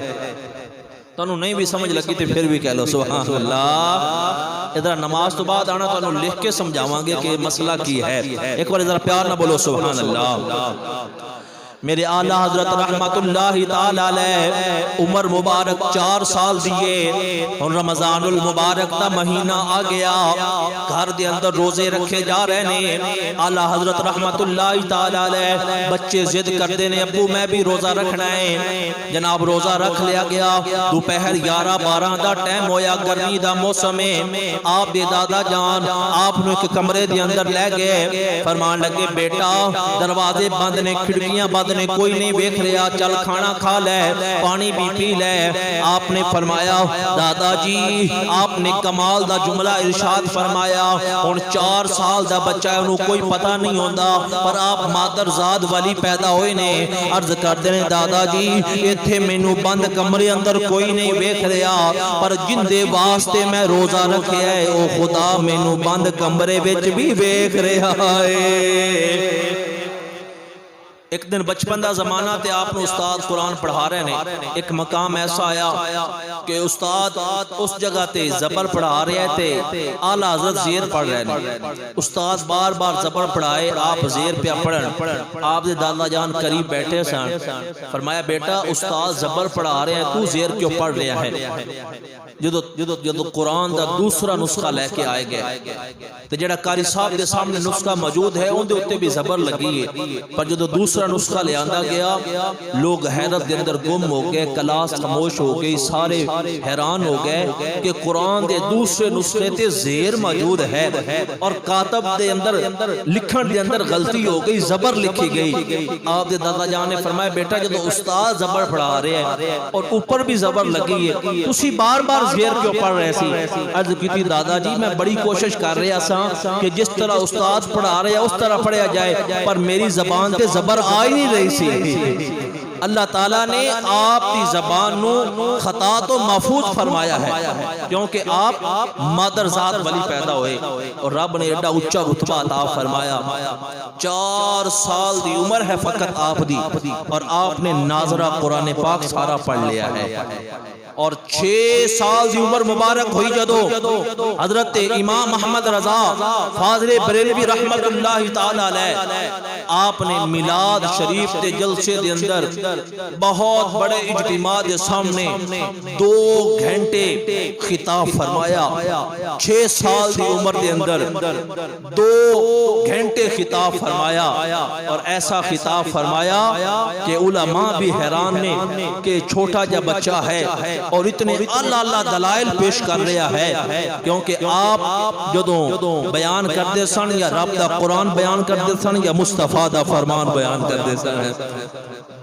تانوں نہیں بھی سمجھ لگی تے پھر بھی کہہ لو سبحان اللہ. ادھر نماز تو بعد آنا تانوں لکھ کے سمجھاواں گے کہ مسئلہ کی ہے. ایک بار ادھر پیار نہ بولو سبحان اللہ. میرے آلہ حضرت رحمت اللہ تعالی علیہ عمر مبارک 4 سال دیے اور رمضان المبارک دا مہینہ آ گیا, گھر دے اندر روزے رکھے جا رہے نے. آلہ حضرت رحمت اللہ تعالی علیہ بچے ضد کرتے نے ابو میں بھی روزہ رکھنا ہے. جناب روزہ رکھ لیا گیا, دوپہر 11-12 دا ٹائم ہویا, گرمی دا موسم ہے. آپ دے دادا جان آپ نو ایک کمرے دے اندر لے گئے, فرمان لگے بیٹا دروازے بند نے, کھڑکیاں بند نے, کوئی نہیں ویکھ رہا, چل کھانا کھا لے, پانی بھی پی لے. آپ نے فرمایا دادا جی آپ نے کمال دا جملہ ارشاد فرمایا, اور 4 سال دا بچہ ہے انہوں کوئی پتہ نہیں ہوندا, پر آپ مادر زاد والی پیدا ہوئے نے. عرض کر دے دادا جی ایتھے مینوں بند کمرے اندر کوئی نہیں ویکھ رہا, پر جن دے واسطے میں روزہ رکھیا ہے او خدا مینوں بند کمرے وچ بھی ویکھ رہا ہے. ایک دن بچپن دا زمانہ تے آپ نے استاد قرآن پڑھا رہے نے, ایک مقام ایسا آیا کہ استاد اس جگہ تے زبر پڑھا رہے تھے, آلہ حضرت زیر پڑھ رہے نے. استاد بار بار زبر پڑھائے, آپ زیر پہ پڑھن. آپ دے دادا جان قریب بیٹھے سن, فرمایا بیٹا استاد زبر پڑھا رہے ہیں تو زیر کیوں پڑھ رہا ہے؟ جدو قرآن دا دوسرا نسخہ لے کے آئے گئے تو جڑا قاری صاحب دے سامنے نسخہ موجود ہے ان دے اتے بھی زبر لگی ہے, پر جدو دوسرا نسخہ لے آندا گیا لوگ حیرت دے اندر گم ہو گئے, کلاس خاموش ہو گئی, سارے حیران ہو گئے کہ قرآن دے دوسرے نسخے تے زیر موجود ہے اور کاتب دے اندر لکھن دے اندر غلطی ہو گئی, زبر لکھی گئی. آپ دے دادا جان نے فرمایا بیٹا جدو استاد زبر پڑھا رہے ہیں اور اوپر بھی زبر لگی ہے, تسی بار بار زیر کیوں پڑھ رہے سی؟ عرض کی تھی دادا جی میں بڑی کوشش کر رہا سا کہ جس طرح استاد پڑھا رہے ہیں اس طرح پڑھیا جائے, پر میری زبان تے زبر آ ہی نہیں رہی سی. اللہ تعالیٰ نے آپ کی زبان نو خطا تو محفوظ فرمایا ہے, کیونکہ آپ مادر ذات والی پیدا ہوئے اور رب نے ایڈا اچھا رتبہ عطا فرمایا. 4 سال دی عمر ہے فقط آپ دی, اور آپ نے ناظرہ قرآن پاک سارا پڑھ لیا ہے. اور 6 سال دی عمر مبارک ہوئی جدو حضرت امام محمد رضا فاضل بریلوی رحمت اللہ تعالی علیہ آپ نے میلاد شریف دے جلسے دے اندر بہت بڑے اجتماع دے سامنے 2 گھنٹے خطاب فرمایا. 6 سال دی عمر دے اندر 2 گھنٹے خطاب فرمایا, اور ایسا خطاب فرمایا کہ علماء بھی حیران نے کہ چھوٹا جا بچہ ہے اور اتنے اللہ دلائل پیش کر رہا ہے, کیونکہ آپ جدوں بیان کرتے سن یا رب دا قرآن بیان کرتے سن یا مصطفیٰ دا فرمان بیان کرتے سن,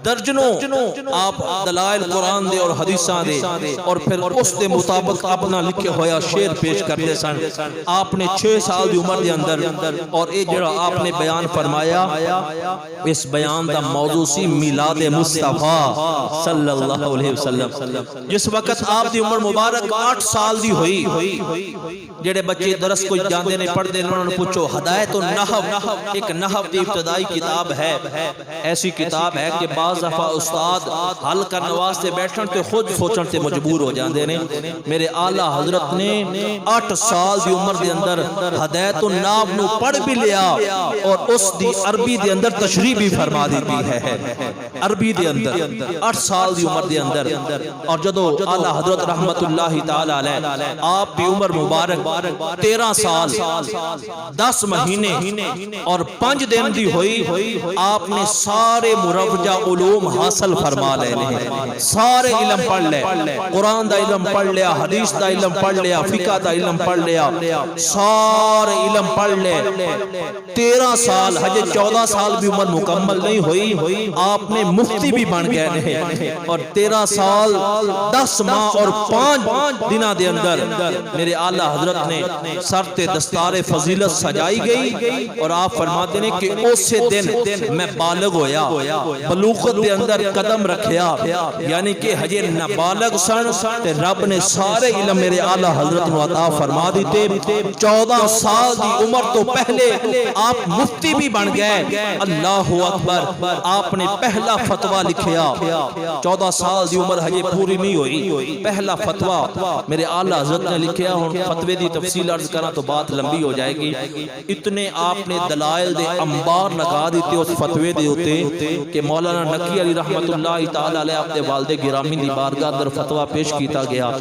درجنوں درجنوں آپ دلائل قرآن دے اور حدیثاں دے اور پھر اس دے مطابق اپنا لکھے ہویا شعر پیش کرتے سن. آپ نے 6 سال دی عمر دے اندر اور اے جڑا آپ نے بیان فرمایا اس بیان دا موضوع سی میلاد مصطفیٰ صلی اللہ علیہ وسلم. جس وقت آپ دی عمر مبارک 8 سال دی ہوئی, جڑے بچے درس کو جاندے نے پڑھ دے انہوں نے پوچھو ہدایت النحو ایک نحو دی ابتدائی کتاب ہے. ایسی کتاب ہے کہ بعض دفعہ استاد حل کرنے واسطے بیٹھن تے خود سوچن تے مجبور ہو جاندے نے. میرے اعلی حضرت نے 8 سال دی عمر دے اندر ہدایت النحو نو پڑھ بھی لیا اور اس دی عربی دے اندر تشریح بھی فرما دیتی ہے. عربی دے اندر 8 سال دی عمر دے اندر. اور جدو اعلی حضرت رحمت اللہ تعالی علیہ آپ دی عمر مبارک 13 سال 10 مہینے اور 5 دن دی ہوئی, آپ نے سارے مروجہ علوم حاصل فرما لے لے. سارے علم پڑھ لے, قرآن دا علم پڑھ لیا, حدیث دا علم پڑھ لیا, فقہ دا علم پڑھ لیا, سارے علم پڑھ لے. 13 سال ہجے 14 سال بھی عمر مکمل نہیں ہوئی, آپ نے مفتی بھی بن گئے ہیں. اور 13 سال 10 ماہ اور 5 دنہ دے اندر میرے اعلی حضرت نے سر تے دستار فضیلت سجائی گئی اور آپ فرماتے ہیں کہ اسی دن میں بالغ ہویا, بلوغت دے اندر قدم رکھیا, یعنی کہ ہجے نابالغ سن تے رب نے سارے علم میرے اعلی حضرت نو عطا فرما دیتے. 14 سال دی عمر تو پہلے آپ مفتی بھی بن گئے. اللہ اکبر. آپ نے پہلا فتویٰ لکھیا, 14 سال دی عمر ہجے پوری نہیں ہوئی, پہلا فتویٰ میرے اعلی حضرت نے لکھیا. فتوے دی تفصیل عرض کرنا تو بات لمبی ہو جائے گی. اتنے آپ نے دلائل دے انبار لگا دیتے اس فتوے دے ہوتے کہ مولانا نقی علی رحمت اللہ تعالی علیہ اپنے والد گرامی دی بارگاہ در فتویٰ پیش کیتا گیا.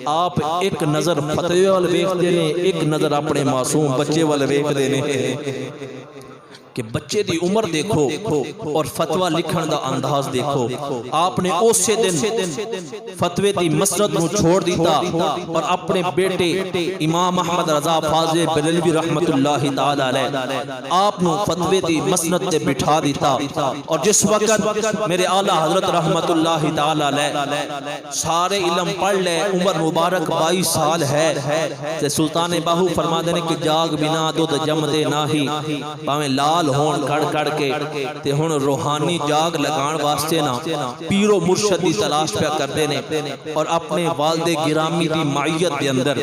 آپ ایک نظر فتوے والے ویکھ دے نے, ایک نظر اپنے معصوم بچے والے ویکھ دے نے کہ بچے دی عمر دیکھو اور فتویٰ لکھن دا انداز دیکھو. آپ نے اسی دن فتوے دی مسند نو چھوڑ دیتا اور اپنے بیٹے امام احمد رضا فاضل بریلوی رحمت اللہ تعالی علیہ آپ نو فتوے دی مسند تے بٹھا دیتا. اور جس وقت میرے اعلی حضرت رحمت اللہ تعالی علیہ سارے علم پڑھ لے, عمر مبارک 22 سال ہے, تے سلطان باہو فرما دینے کہ جاگ بنا دودھ جم دے ناہی, پاویں لال ہون کڑ کڑ کے تے ہن روحانی جاگ لگان واسطے نا پیر و مرشد دی تلاش پہ کردے نے. اور اپنے والد گرامی دی معیت دے اندر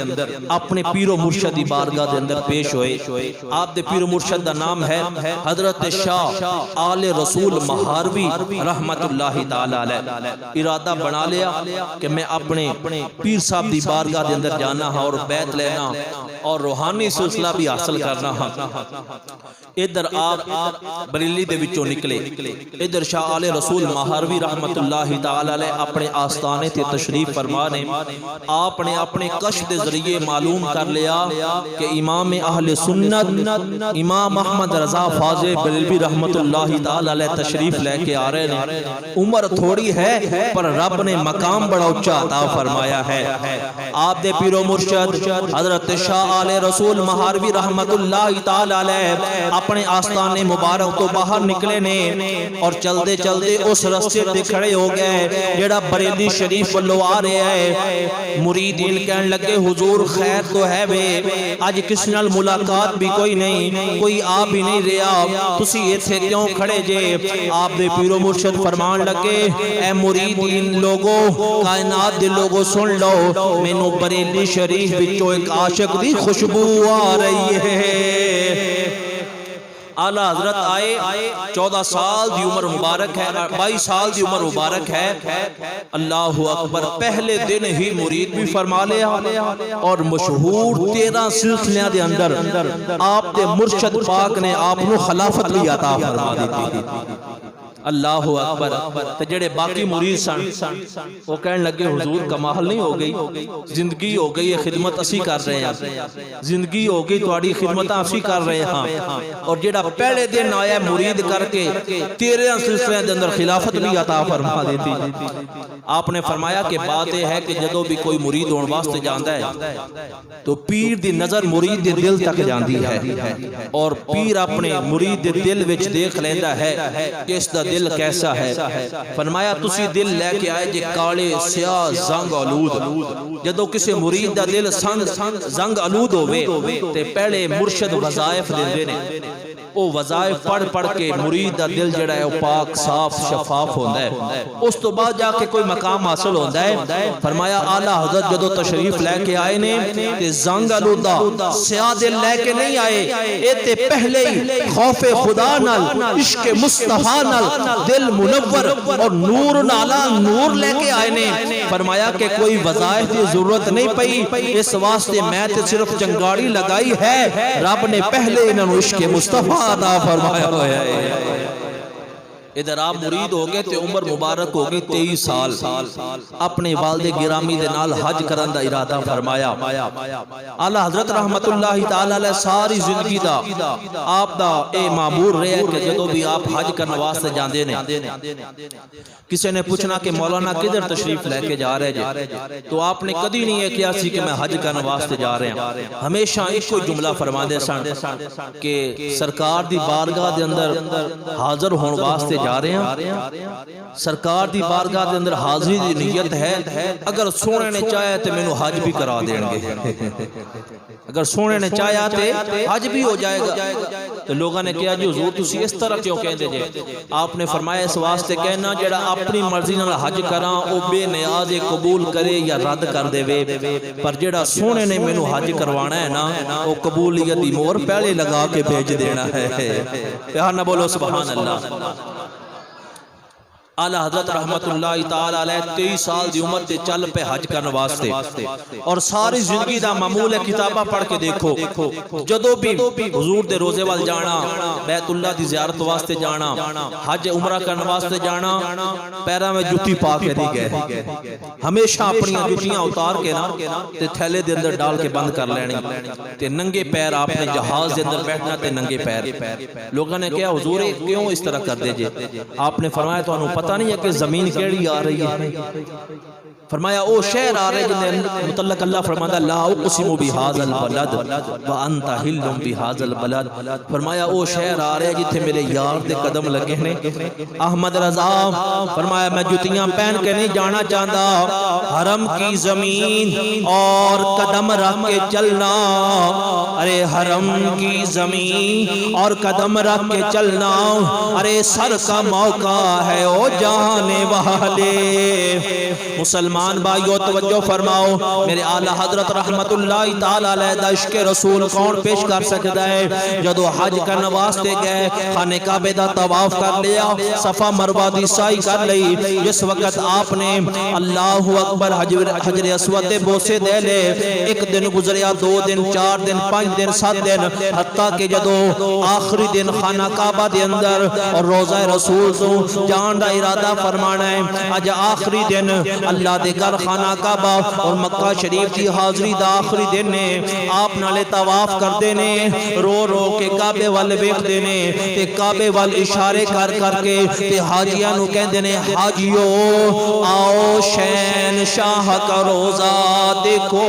اپنے پیر و مرشد دی بارگاہ دے اندر پیش ہوئے. آپ دے پیر و مرشد دا نام ہے حضرت شاہ آل رسول مہاروی رحمت اللہ تعالی علیہ. ارادہ بنا لیا کہ میں اپنے پیر صاحب دی بارگاہ دے اندر جانا ہاں اور بیعت لینا اور روحانی سلسلہ بھی حاصل کرنا ہاں. ادھر آپ بریلی دے وچوں نکلے, ادھر شاہ آل رسول مہاروی رحمت اللہ تعالی علیہ اپنے آستانے تے تشریف فرما نے. آپ نے اپنے کشف دے ذریعے معلوم کر لیا کہ امام اہل سنت امام احمد رضا فاضل بریلوی رحمت اللہ تعالی علیہ تشریف لے کے آ رہے ہیں. عمر تھوڑی ہے پر رب نے مقام بڑا اونچا عطا فرمایا ہے. آپ دے پیر و مرشد حضرت شاہ آل رسول مہاروی رحمت اللہ تعالی علیہ اپنے آستانے مبارک تو باہر نکلے نے اور چلدے چلدے اس رستے تے کھڑے ہو گئے جڑا بریلی شریف والو آ رہے ہیں. مریدین کہنے لگے حضور خیر تو ہے وے, آج کس نال ملاقات بھی کوئی نہیں, کوئی آ بھی نہیں رہا, تسی ایتھے کیوں کھڑے جے؟ آپ دے پیر و مرشد فرمان لگے اے مریدین لوگو, کائنات دے لوگو سن لو, مینوں بریلی شریف وچوں ایک عاشق دی خوشبو آ رہی ہے. اعلی حضرت آئے, 14 سال دی عمر مبارک ہے, 22 سال دی عمر مبارک ہے. اللہ اکبر. پہلے دن ہی مرید بھی فرما لیا اور مشہور 13 سلسلیاں دے اندر آپ دے مرشد پاک نے آپ نو خلافت بھی عطا فرما دی. اللہ اکبر. تے جڑے باقی مرید سن وہ کہنے لگے حضور کمال نہیں ہو گئی, زندگی ہو گئی ہے خدمت اسی کر رہے ہیں, زندگی ہو گئی تواڈی خدمتاں اسی کر رہے ہاں. اور جڑا پہلے دن آیا مرید کر کے 13 سلسلے دے اندر خلافت بھی عطا فرما دیتی. آپ نے فرمایا کہ بات یہ ہے کہ جدوں بھی کوئی مرید ہون واسطے جاندا ہے تو پیر دی نظر مرید دے دل تک جاندی ہے اور پیر اپنے مرید دے دل وچ دیکھ لیندا ہے کہ اس دا دل کیسا ہے؟ فرمایا تسی دل لے کے آئے جے کالے سیاہ زنگ آلود. جدو کسی مرید دا دل زنگ آلود ہوئے تے پہلے مرشد وظائف دیندے نے. او وظائف پڑھ پڑھ کے مرید دا دل جڑا ہے وہ پاک صاف شفاف ہوتا ہے. اس تو بعد جا کے کوئی مقام حاصل ہوتا ہے. فرمایا اعلیٰ حضرت جدو تشریف لے کے آئے نے تے زنگ آلودہ سیاہ دل لے کے نہیں آئے. اے تے پہلے ہی خوف خدا نال عشق مصطفیٰ نال دل منور اور نور نالا نور لے کے آئے نے. فرمایا کہ کوئی وظائف کی ضرورت نہیں پئی. اس واسطے میں تے صرف چنگاڑی لگائی ہے. رب نے پہلے انہوں عشق مصطفیٰ عطا فرمایا ہوا ہے. ادھر آپ مرید ہو گئے تے عمر مبارک ہوگی 23 سال. اپنے والد گرامی دے نال حج کرن دا ارادہ فرمایا. اعلیٰ حضرت رحمت اللہ تعالی علیہ ساری زندگی دا آپ دا اے معمول رہے کہ جدو بھی آپ حج کرنے واسطے جاندے نے کسی نے پوچھنا کہ مولانا کدھر تشریف لے کے جا رہے جے تو آپ نے کدی نہیں یہ کیا سی کہ میں حج کرنے واسطے جا رہے ہیں. ہمیشہ ایک کوئی جملہ فرما دے سن کہ سرکار دی بارگاہ دے اندر حاضر ہون واسطے جا رہے ہیں. سرکار دی بارگاہ دے اندر حاضری دی نیت ہے. اگر سونے نے چاہیا تے میں نو حج بھی کرا دیں گے. اگر سونے نے چاہیا تے حج بھی ہو جائے گا. تو لوگوں نے کہا جی حضور تسی اس طرح کیوں کہندے جے؟ آپ نے فرمایا اس واسطے کہنا جڑا اپنی مرضی نال حج کراں او بے نیاز قبول کرے یا رد کر دے وے. پر جڑا سونے نے مینوں حج کروانا ہے نا او قبولیت دی مہر پہلے لگا کے بھیج دینا ہے. پیار نہ بولو سبحان اللہ. اعلیٰ حضرت رحمت اللہ تعالی علیہ 23 سال دی عمر تے چل پہ حج کرنے واسطے اور ساری زندگی دا معمول ہے. کتابہ پڑھ کے دیکھو جدو بھی حضور دے روزے وال جانا, بیت اللہ دی زیارت واسطے جانا, حج عمرہ کرنے واسطے جانا, پیرہ میں جتی پا کے نہیں گئے. ہمیشہ اپنی جتیاں اتار کے نا تے تھیلے دے اندر ڈال کے بند کر لینی تے ننگے پیر آپ نے جہاز دے اندر بیٹھنا تے ننگے پیر. لوگوں نے کہا حضور کیوں اس طرح کر دے جے؟ آپ نے فرمایا تو انہوں پتہ نہیں ہے کہ زمین کیڑی آ رہی ہے. فرمایا او شہر آ رہے جنہیں متعلق اللہ فرماتا لا اقسم بہذا البلد وانت حل بہذا البلد. فرمایا او شہر آ رہے جتھے میرے یار دے قدم لگے نے. احمد رضا فرمایا میں جتیاں پہن کے نہیں جانا چاہتا, حرم کی زمین اور قدم رکھ کے چلنا. ارے حرم کی زمین اور قدم رکھ کے چلنا, ارے سر کا موقع ہے او جانے والے. مسلمان بھائیو توجہ فرماؤ, میرے اعلیٰ حضرت رحمت اللہ تعالی علیہ دا عشق رسول کون پیش کر سکتا ہے؟ جدو حج کرنے واسطے گئے خانہ کعبہ دا طواف کر لیا, صفا مروہ دی سائی کر لئی. جس وقت آپ نے اللہ اکبر حجر اسود بوسے دے لے, ایک دن گزریا, 2 دن, 4 دن, 5 دن, 7 دن, حتیٰ کہ جدو آخری دن خانہ کعبہ دے اندر اور روزہ رسول تو جان دا ارادہ فرمانا ہے. آج آخری دن اللہ دے گھر خانہ کعبہ اور مکہ شریف کی حاضری دا آخری دن نے. آپ نالے طواف کر دینے, رو رو کے کعبے والے بیک دینے تے کعبے والے اشارے کر کر کے تے حاجیاں نو کہن دینے حاجیو آؤ شہن شاہ کا روزہ دیکھو.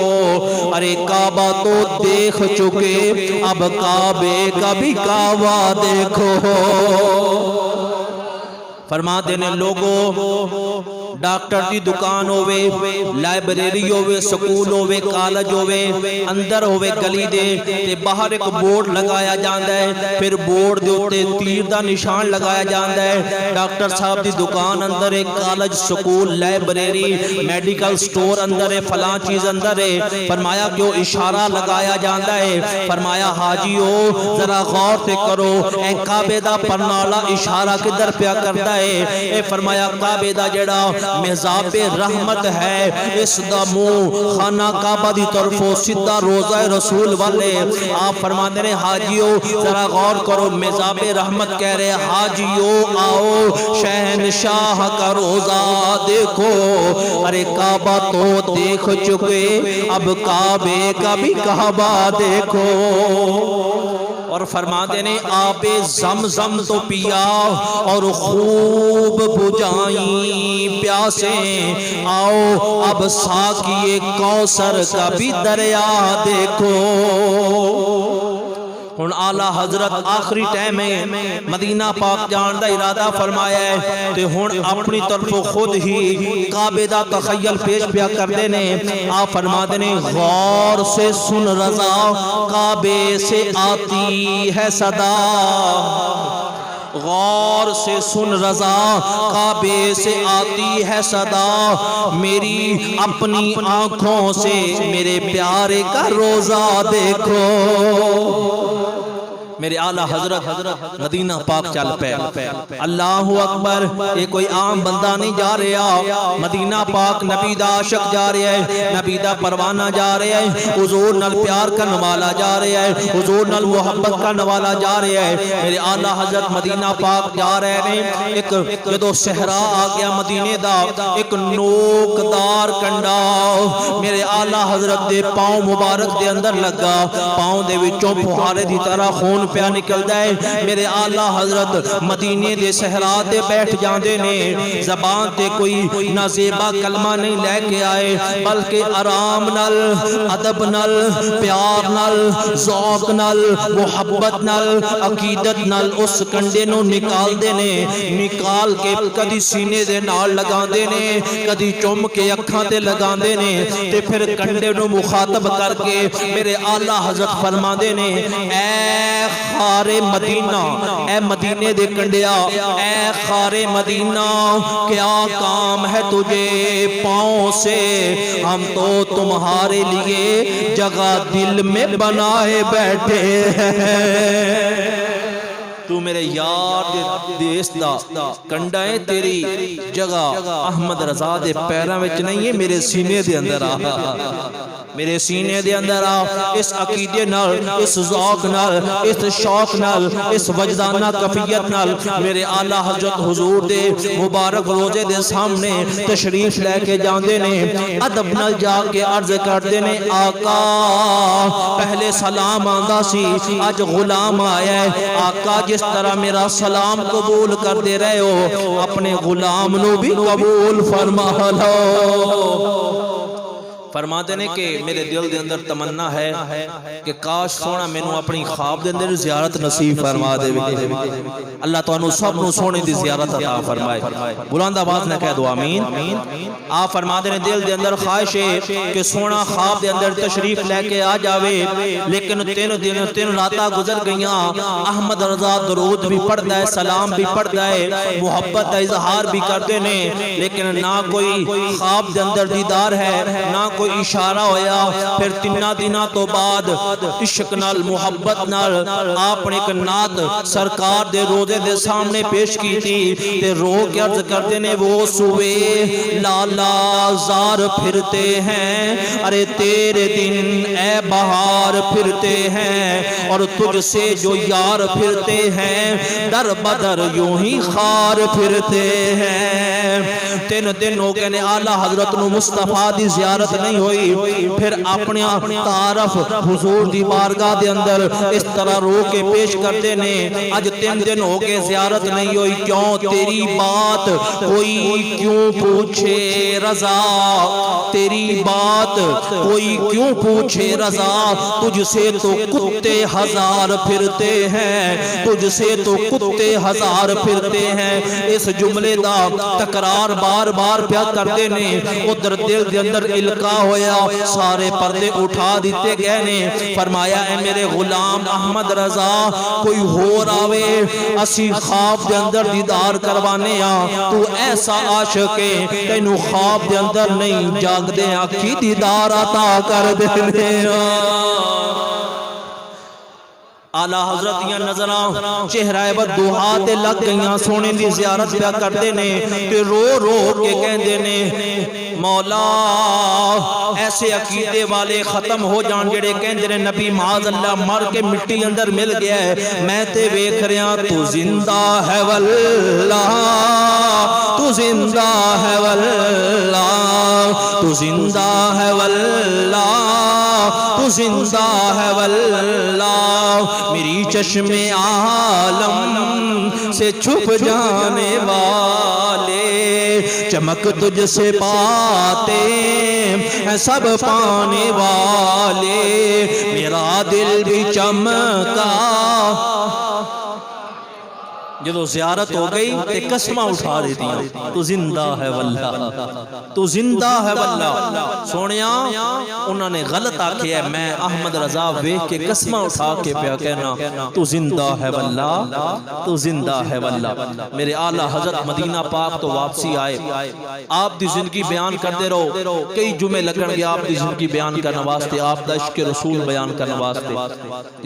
ارے کعبہ تو دیکھ چکے اب کعبے کا بھی کعبہ دیکھو. فرما دینے لوگوں ڈاکٹر دی دکان ہوئے, لائبریری ہوئے, سکول ہوئے, کالج ہوئے, اندر ہوئے گلی دے تے باہر ایک بورڈ لگایا جاندہ ہے. پھر بورڈ دے ہوتے تیر دا نشان لگایا جاندہ ہے. ڈاکٹر صاحب دی دکان اندر ہے, college, school, library, medical store اندر ہے, فلاں چیز اندر ہے. فرمایا کیوں اشارہ لگایا جاندہ ہے. فرمایا حاجیو ذرا غور سے کرو اے کعبے دا پرنالا اشارہ کدھر پیا کرتا ہے؟ اے فرمایا کعبے دا جڑا مذاب رحمت ہے اس دا منہ خانہ کعبہ دی طرفوں سدھا روزہ رسول والے. آپ فرماتے ہیں حاجیو ذرا غور کرو, مذاب رحمت کہہ رہے حاجیو آؤ شہنشاہ کا روزہ دیکھو. ارے کعبہ تو دیکھ چکے اب کعبے کا بھی کعبہ دیکھو. اور فرما دینے آب زمزم تو پیا اور خوب بجھائیں پیاسیں, آؤ اب ساقی کوثر کا بھی دریا دیکھو. ہن آلہ حضرت آخری ٹائم میں مدینہ پاک جان دا ارادہ فرمایا ہے تے ہن اپنی طرفوں خود ہی کعبے دا تخیل پیش پیا کردے نے آپ فرما دے نے غور سے سن رضا کعبے سے آتی ہے صدا غور سے سن رضا کعبے سے آتی ہے صدا میری اپنی آنکھوں سے میرے پیارے کا روزہ دیکھو میرے اعلیٰ حضرت مدینہ پاک چل پے اللہ اکبر یہ کوئی عام بندہ نہیں جا رہا مدینہ پاک نبی دا عاشق جا رہا ہے نبی دا پروانہ جا رہا ہے حضور نال پیار کرنے والا جا رہا ہے حضور نال محبت کرنے والا جا رہا ہے میرے اعلیٰ حضرت مدینہ پاک جا رہے ہیں ایک جدو صحرا آ گیا مدینے دا ایک نوکدار کنڈا میرے اعلیٰ حضرت دے پاؤں مبارک دے اندر لگا پاؤں دے وچوں پھوارے دی طرح خون پیا نکل جائے میرے اعلیٰ حضرت مدینے دے صحرا تے بیٹھ جاندے نے زبان تے کوئی نہ زیبا کلمہ نہیں لے کے آئے بلکہ آرام نال ادب نال پیار نال ذوق نال محبت نال عقیدت نال اس کنڈے نو نکال دے نے نکال کے کدی سینے دے نال لگا دے نے کدی چوم کے اکھاں تے لگا دے نے تے پھر کنڈے نو مخاطب کر کے میرے اعلیٰ حضرت فرما دے نے اے خار مدینہ اے مدینے دے کنڈیا اے خار مدینہ کیا کام ہے تجھے پاؤں سے ہم تو تمہارے لیے جگہ دل میں بنائے بیٹھے ہیں تو میرے یار دیس دا کنڈا ہے تیری جگہ احمد رضا دے پیراں وچ نہیں ہے میرے سینے دے اندر آ میرے سینے دے اندر آ اس عقیدے نال اس ذوق نال اس شوق نال اس وجدانہ کفیت نال میرے اعلیٰ حضرت حضور دے مبارک روزے دے سامنے تشریف لے کے جاندے نے ادب نال جا کے عرض کردے نے آقا پہلے سلام آندا سی اج غلام آیا ہے آقا جس طرح میرا سلام قبول کر دے رہے ہو اپنے غلام نو بھی قبول فرما لو فرما دینے کہ میرے دل دے اندر تمنا ہے کہ کاش سونا میں نو اپنی خواب دے اندر زیارت نصیب فرما دے اللہ تو انو سب نو سونے دی زیارت عطا فرمائے بلند آواز نہ کہہ دو آمین آپ فرما دینے دل دے اندر خواہش ہے کہ سونا خواب دے اندر تشریف لے کے آ جاوے لیکن تین راتہ گزر گئیاں احمد رضا درود بھی پڑھ دائے سلام بھی پڑھ دائے محبت دا اظہار بھی کر دینے لیکن نہ کوئی خواب دے اندر دیدار ہے نہ کوئی اشارہ ہویا پھر تینہ دنہ تو بعد عشق نال محبت نال آپ نے ایک نعت سرکار دے روزے دے سامنے پیش کی تھی تے رو کے عرض کر دینے وہ سوے لالا زار پھرتے ہیں ارے تیرے دن اے بہار پھرتے ہیں اور تجھ سے جو یار پھرتے ہیں در بدر یوں ہی خار پھرتے ہیں تین دن ہو گئے نے اعلیٰ حضرت نو مصطفیٰ دی زیارت نہیں ہوئی پھر اپنے تعارف حضور دی بارگاہ دے اندر اس طرح رو کے پیش کرتے نے آج 3 دن ہو گئے زیارت نہیں ہوئی کیوں تیری بات کوئی کیوں پوچھے رضا تیری بات کوئی کیوں پوچھے رضا تجھ سے تو کتے ہزار پھرتے ہیں تجھ سے تو کتے ہزار پھرتے ہیں اس جملے دا تکرار بار بار پیا کرتے نے ادھر دل دے اندر القا ہویا سارے پردے اٹھا دیتے گئے نے فرمایا اے میرے غلام احمد رضا کوئی ہو راوے اسی خواب دے اندر دیدار کروانے تو ایسا عاشق ہے تینو خواب دے اندر نہیں جاگ دے آنکھی دیدار عطا کر دینے اعلیٰ حضرت یا نظران چہرہ بدوہا تے لگ گئیاں سونے دی زیارت پیا کر دینے تے رو رو کے کہن دینے مولا ایسے عقیدے والے ختم ہو جان جڑے کہن دینے نبی معاذ اللہ مر کے مٹی اندر مل گیا ہے میں تے ویکھ رہا تو زندہ ہے واللہ تو زندہ ہے واللہ تو زندہ ہے واللہ تو زندہ ہے واللہ میری چشم عالم سے چھپ جانے والے چمک تجھ سے پاتے ہیں سب پانے والے، میرا دل بھی چمکا۔ جدو زیارت ہو گئی تے قسمہ اٹھا رہی دیا، تو زندہ ہے واللہ، تو زندہ ہے واللہ۔ سونیا انہوں نے غلط آکھیا ہے، میں احمد رضا ویکھ کے قسمہ اٹھا کے پیا کہنا تو زندہ ہے واللہ، تو زندہ ہے واللہ۔ میرے اعلیٰ حضرت مدینہ پاک تو واپسی آئے، آپ دی زندگی بیان کرتے رہو، کئی جمعے لگن گے آپ دی زندگی بیان کرنا واسطے، آپ دا عشق رسول بیان کرنا واسطے۔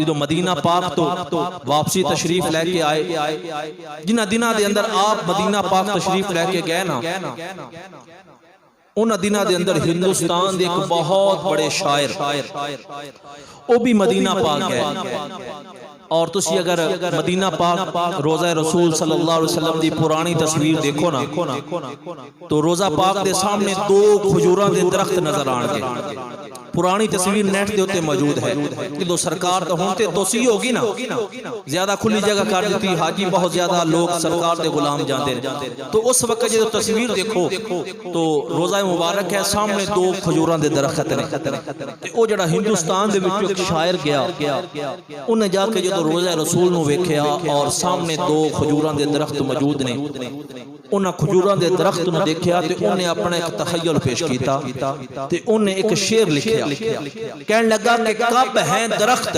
جدو مدینہ پاک تو واپسی تشریف لے کے آئے، جنہ دنہ دے اندر آپ مدینہ پاک تشریف لے کے گئے نا، انہ دنہ دے اندر ہندوستان دے ایک بہت بڑے شاعر وہ بھی مدینہ پاک گئے۔ اور تسی اگر مدینہ پاک روضہ رسول صلی اللہ علیہ وسلم دی پرانی تصویر دیکھو نا، تو روضہ پاک دے سامنے دو کھجوراں دے درخت نظر آن گے۔ پرانی تصویر نیٹ دے ہوتے موجود ہے کہ دو سرکار تو ہونتے توسیع ہوگی نا، زیادہ کھلی جگہ کر دیتی، حاجی بہت زیادہ لوگ سرکار دے غلام جاندے، تو اس وقت جب تصویر دیکھو تو روضہ مبارک ہے، سامنے دو کھجوراں دے درخت نے۔ او جڑا ہندوستان دے وچوں ایک شاعر گیا، انہیں جا کے جدو روضہ رسول نو ویکھیا اور سامنے دو کھجوراں دے درخت موجود نے، انہاں کھجوراں دے درخت نو دیکھیا تے انہیں اپنا ایک تخیل پیش کیتا تے انہیں ایک شعر لکھیا، کہنے لگا کہ کب ہیں درخت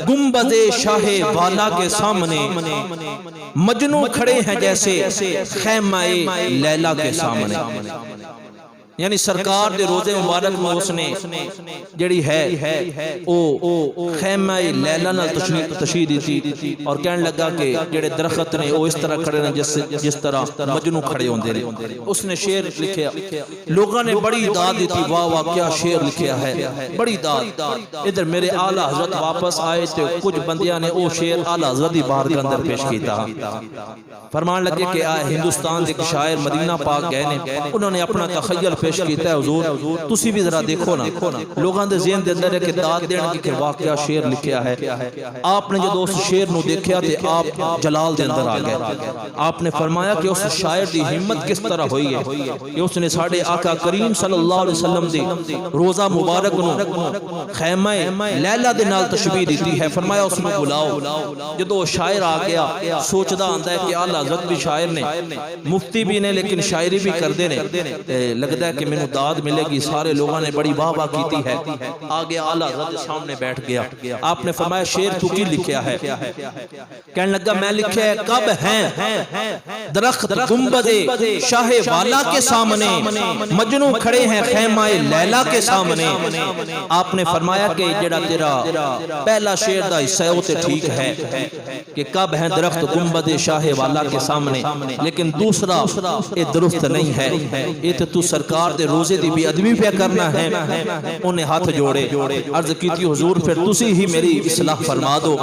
گنبد شاہ والا کے سامنے، مجنوں کھڑے ہیں جیسے خیمہ لیلا کے سامنے۔ یعنی سرکار دے روضے مبارک میں اس نے جڑی ہے او خیمہ لیلا نال تشریح دیتی اور کہنے لگا کہ جڑے درخت نے او اس طرح کھڑے ہیں جس طرح مجنوں کھڑے ہوندے نے۔ اس نے شعر لکھیا، لوگوں نے بڑی داد دیتی، واہ واہ کیا شعر لکھیا ہے، بڑی داد۔ ادھر میرے اعلیٰ حضرت واپس آئے تو کچھ بندیاں نے او شعر اعلیٰ حضرت دی بار کے اندر پیش کیتا، فرمان لگے کہ ہندوستان دے شاعر مدینہ پاک گئے نے، انہوں نے اپنا تخیل پیش کیتا ہے۔ حضور تسی بھی ذرا دیکھو نا، لوگاں دے ذہن دے اندر ہے کہ داد دین کی کہ واقعہ شعر لکھیا ہے۔ آپ نے جب اس شعر نو دیکھیا تے آپ جلال دے اندر آ گئے۔ آپ نے فرمایا کہ اس شاعر دی ہمت کس طرح ہوئی ہے کہ اس نے ساڑھے آقا کریم صلی اللہ علیہ وسلم دی روضہ مبارک نو خیمہ لیلا دے نال تشبیہ دیتی ہے۔ فرمایا اس میں بلاؤ۔ جدو شاعر آ گیا سوچدا آندا ہے کہ اعلیٰ حضرت بھی شاعر نے، مفتی بھی نے، لیکن شاعری بھی کردے نے، لگدا ہے کہ میں داد ملے گی۔ سارے لوگوں نے بڑی واہ واہ کیتی ہے۔ آگے اعلیٰ حضرت سامنے بیٹھ گیا، آپ نے فرمایا شعر تو کی لکھیا ہے؟ کہنے لگا میں لکھیا ہے کب ہیں درخت گنبد شاہ والا کے سامنے، مجنوں کھڑے ہیں خیمہ لیلا کے سامنے۔ آپ نے فرمایا کہ جڑا تیرا پہلا شعر دا حصہ ہے وہ تے ٹھیک ہے کہ کب ہیں درخت گنبد شاہ والا کے سامنے، لیکن دوسرا یہ درست نہیں ہے، یہ تو سرکار دے روزے دی بھی ادبی پہ کرنا ہے۔ انہیں ہاتھ جوڑے، عرض کی تھی حضور پھر تسی ہی میری اصلاح فرما دو،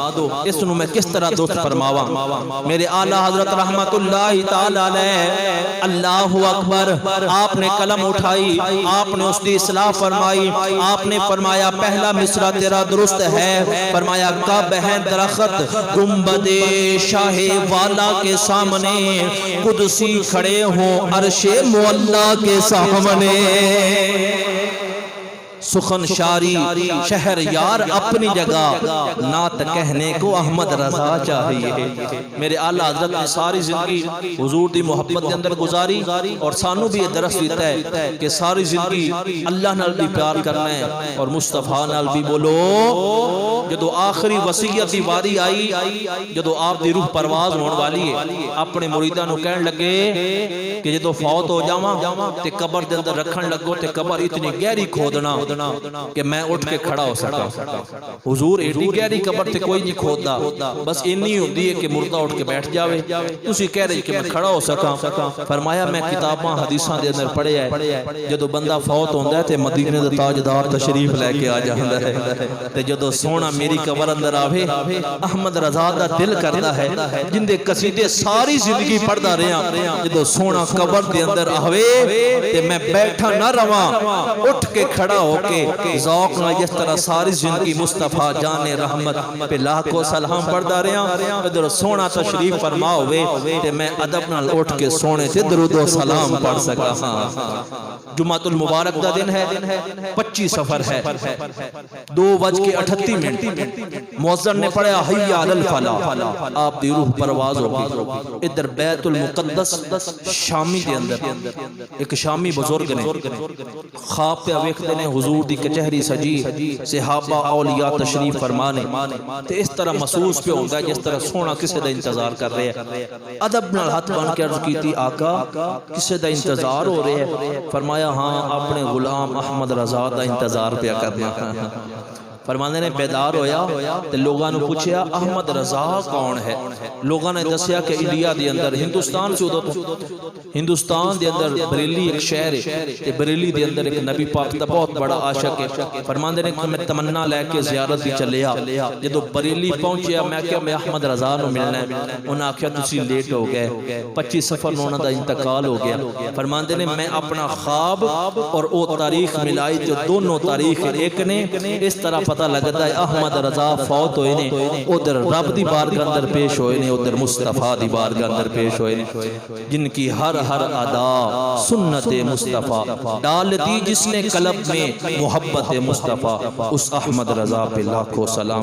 اس نو میں کس طرح دوست فرماواں۔ میرے اعلیٰ حضرت رحمت اللہ تعالی علیہ، اللہ اکبر، آپ نے قلم اٹھائی، آپ نے اس دی اصلاح فرمائی۔ آپ نے فرمایا پہلا مصرع تیرا درست ہے، فرمایا کب ہیں درخت گنبد شاہ والا کے سامنے، قدسی کھڑے ہوں عرش معلا کے سامنے۔ سخن شاری شہر یار اپنی جگہ، نعت کہنے کو احمد رضا چاہیے۔ میرے اعلیٰ حضرت نے ساری زندگی حضور دی محبت کے اندر گزاری اور سانو بھی یہ درس دیتا ہے کہ ساری زندگی اللہ نال بھی پیار کرنا ہے اور مصطفیٰ نال بھی بولو۔ جدو آخری وصیت دی واری آئی، جدو آپ دی روح پرواز ہونے والی ہے، اپنے مریداں نو کہن لگے کہ جدو فوت ہو جاواں تے قبر دے اندر رکھن لگو تے قبر اتنی گہری کھودنا کہ میں اٹھ کے کھڑا ہو سکا۔ حضور ایڈی گہری قبر تے کوئی نہیں کھودا، بس انی ہوندی ہے کہ مردہ اٹھ کے بیٹھ جاوے، تسی کہہ رہے کہ میں کھڑا ہو سکا۔ فرمایا میں کتاباں حدیثاں دے اندر پڑھے ہے، جدو بندہ فوت ہوندا ہے تے مدینے دا تاجدار تشریف لے کے آ جاندا ہے، تے جدو سونا میری قبر اندر آوے، احمد رضا دا دل کردا ہے جن دے قصیدے ساری زندگی پڑھدا رہیا، جدو سونا قبر دے اندر آوے تے میں بیٹھا نہ رواں، اٹھ کے کھڑا ہو کے ذوق نہ جس طرح ساری زندگی مصطفیٰ جان رحمت پہ لاکھوں سلام پڑھدا رہا ادھر سونا تشریف فرما ہوئے تے میں ادب نال اٹھ کے سونے تے درود و سلام پڑھ سکا ہاں جمعۃ المبارک دا دن ہے 25 سفر ہے 2:38 مؤذن نے پڑھا حی علی الفلاح آپ دی روح پرواز ہوگی ادھر بیت المقدس شامی دے اندر ایک شامی بزرگ نے خواب پہ ویکھدے نے حضور دی کچہری سجی صحابہ اولیاء تشریف فرمانے تے اس طرح محسوس پہ ہوندا ہے جس طرح سونا کسے دا انتظار کر رہے ہیں ادب نال ہاتھ بن کے عرض کیتی آقا کسے دا انتظار ہو رہے ہیں فرمایا ہاں اپنے غلام احمد رضا دا انتظار پہ کرنا فرمانے نے بیدار ہویا تے لوگاں نے پوچھیا احمد رضا کون ہے لوگاں نے دسیا کہ انڈیا دے اندر ہندوستان سے ہندوستان دے اندر بریلی ایک شہر ہے تے بریلی دے اندر ایک نبی پاک دا بہت بڑا عاشق ہے فرماندے نے کہ میں تمنا لے کے زیارت دی چلیا جدوں بریلی پہنچیا میں کہ میں احمد رضا نو ملنا ہے انہاں آکھیا تسی لیٹ ہو گئے 25 سفر نوں انہاں دا انتقال ہو گیا فرماندے نے میں اپنا خواب اور او تاریخ ملائی تے دونوں تاریخ ایک نے اس طرح پتہ لگتا ہے احمد رضا فوت ہوئے نے ادھر رب دی بارگاہ اندر پیش ہوئے نے ادھر مصطفیٰ دی بارگاہ اندر پیش ہوئے نے جن کی ہر ادا سنت مصطفیٰ ڈال دی جس نے قلب میں محبت مصطفیٰ اس احمد رضا پہ لاکھوں سلام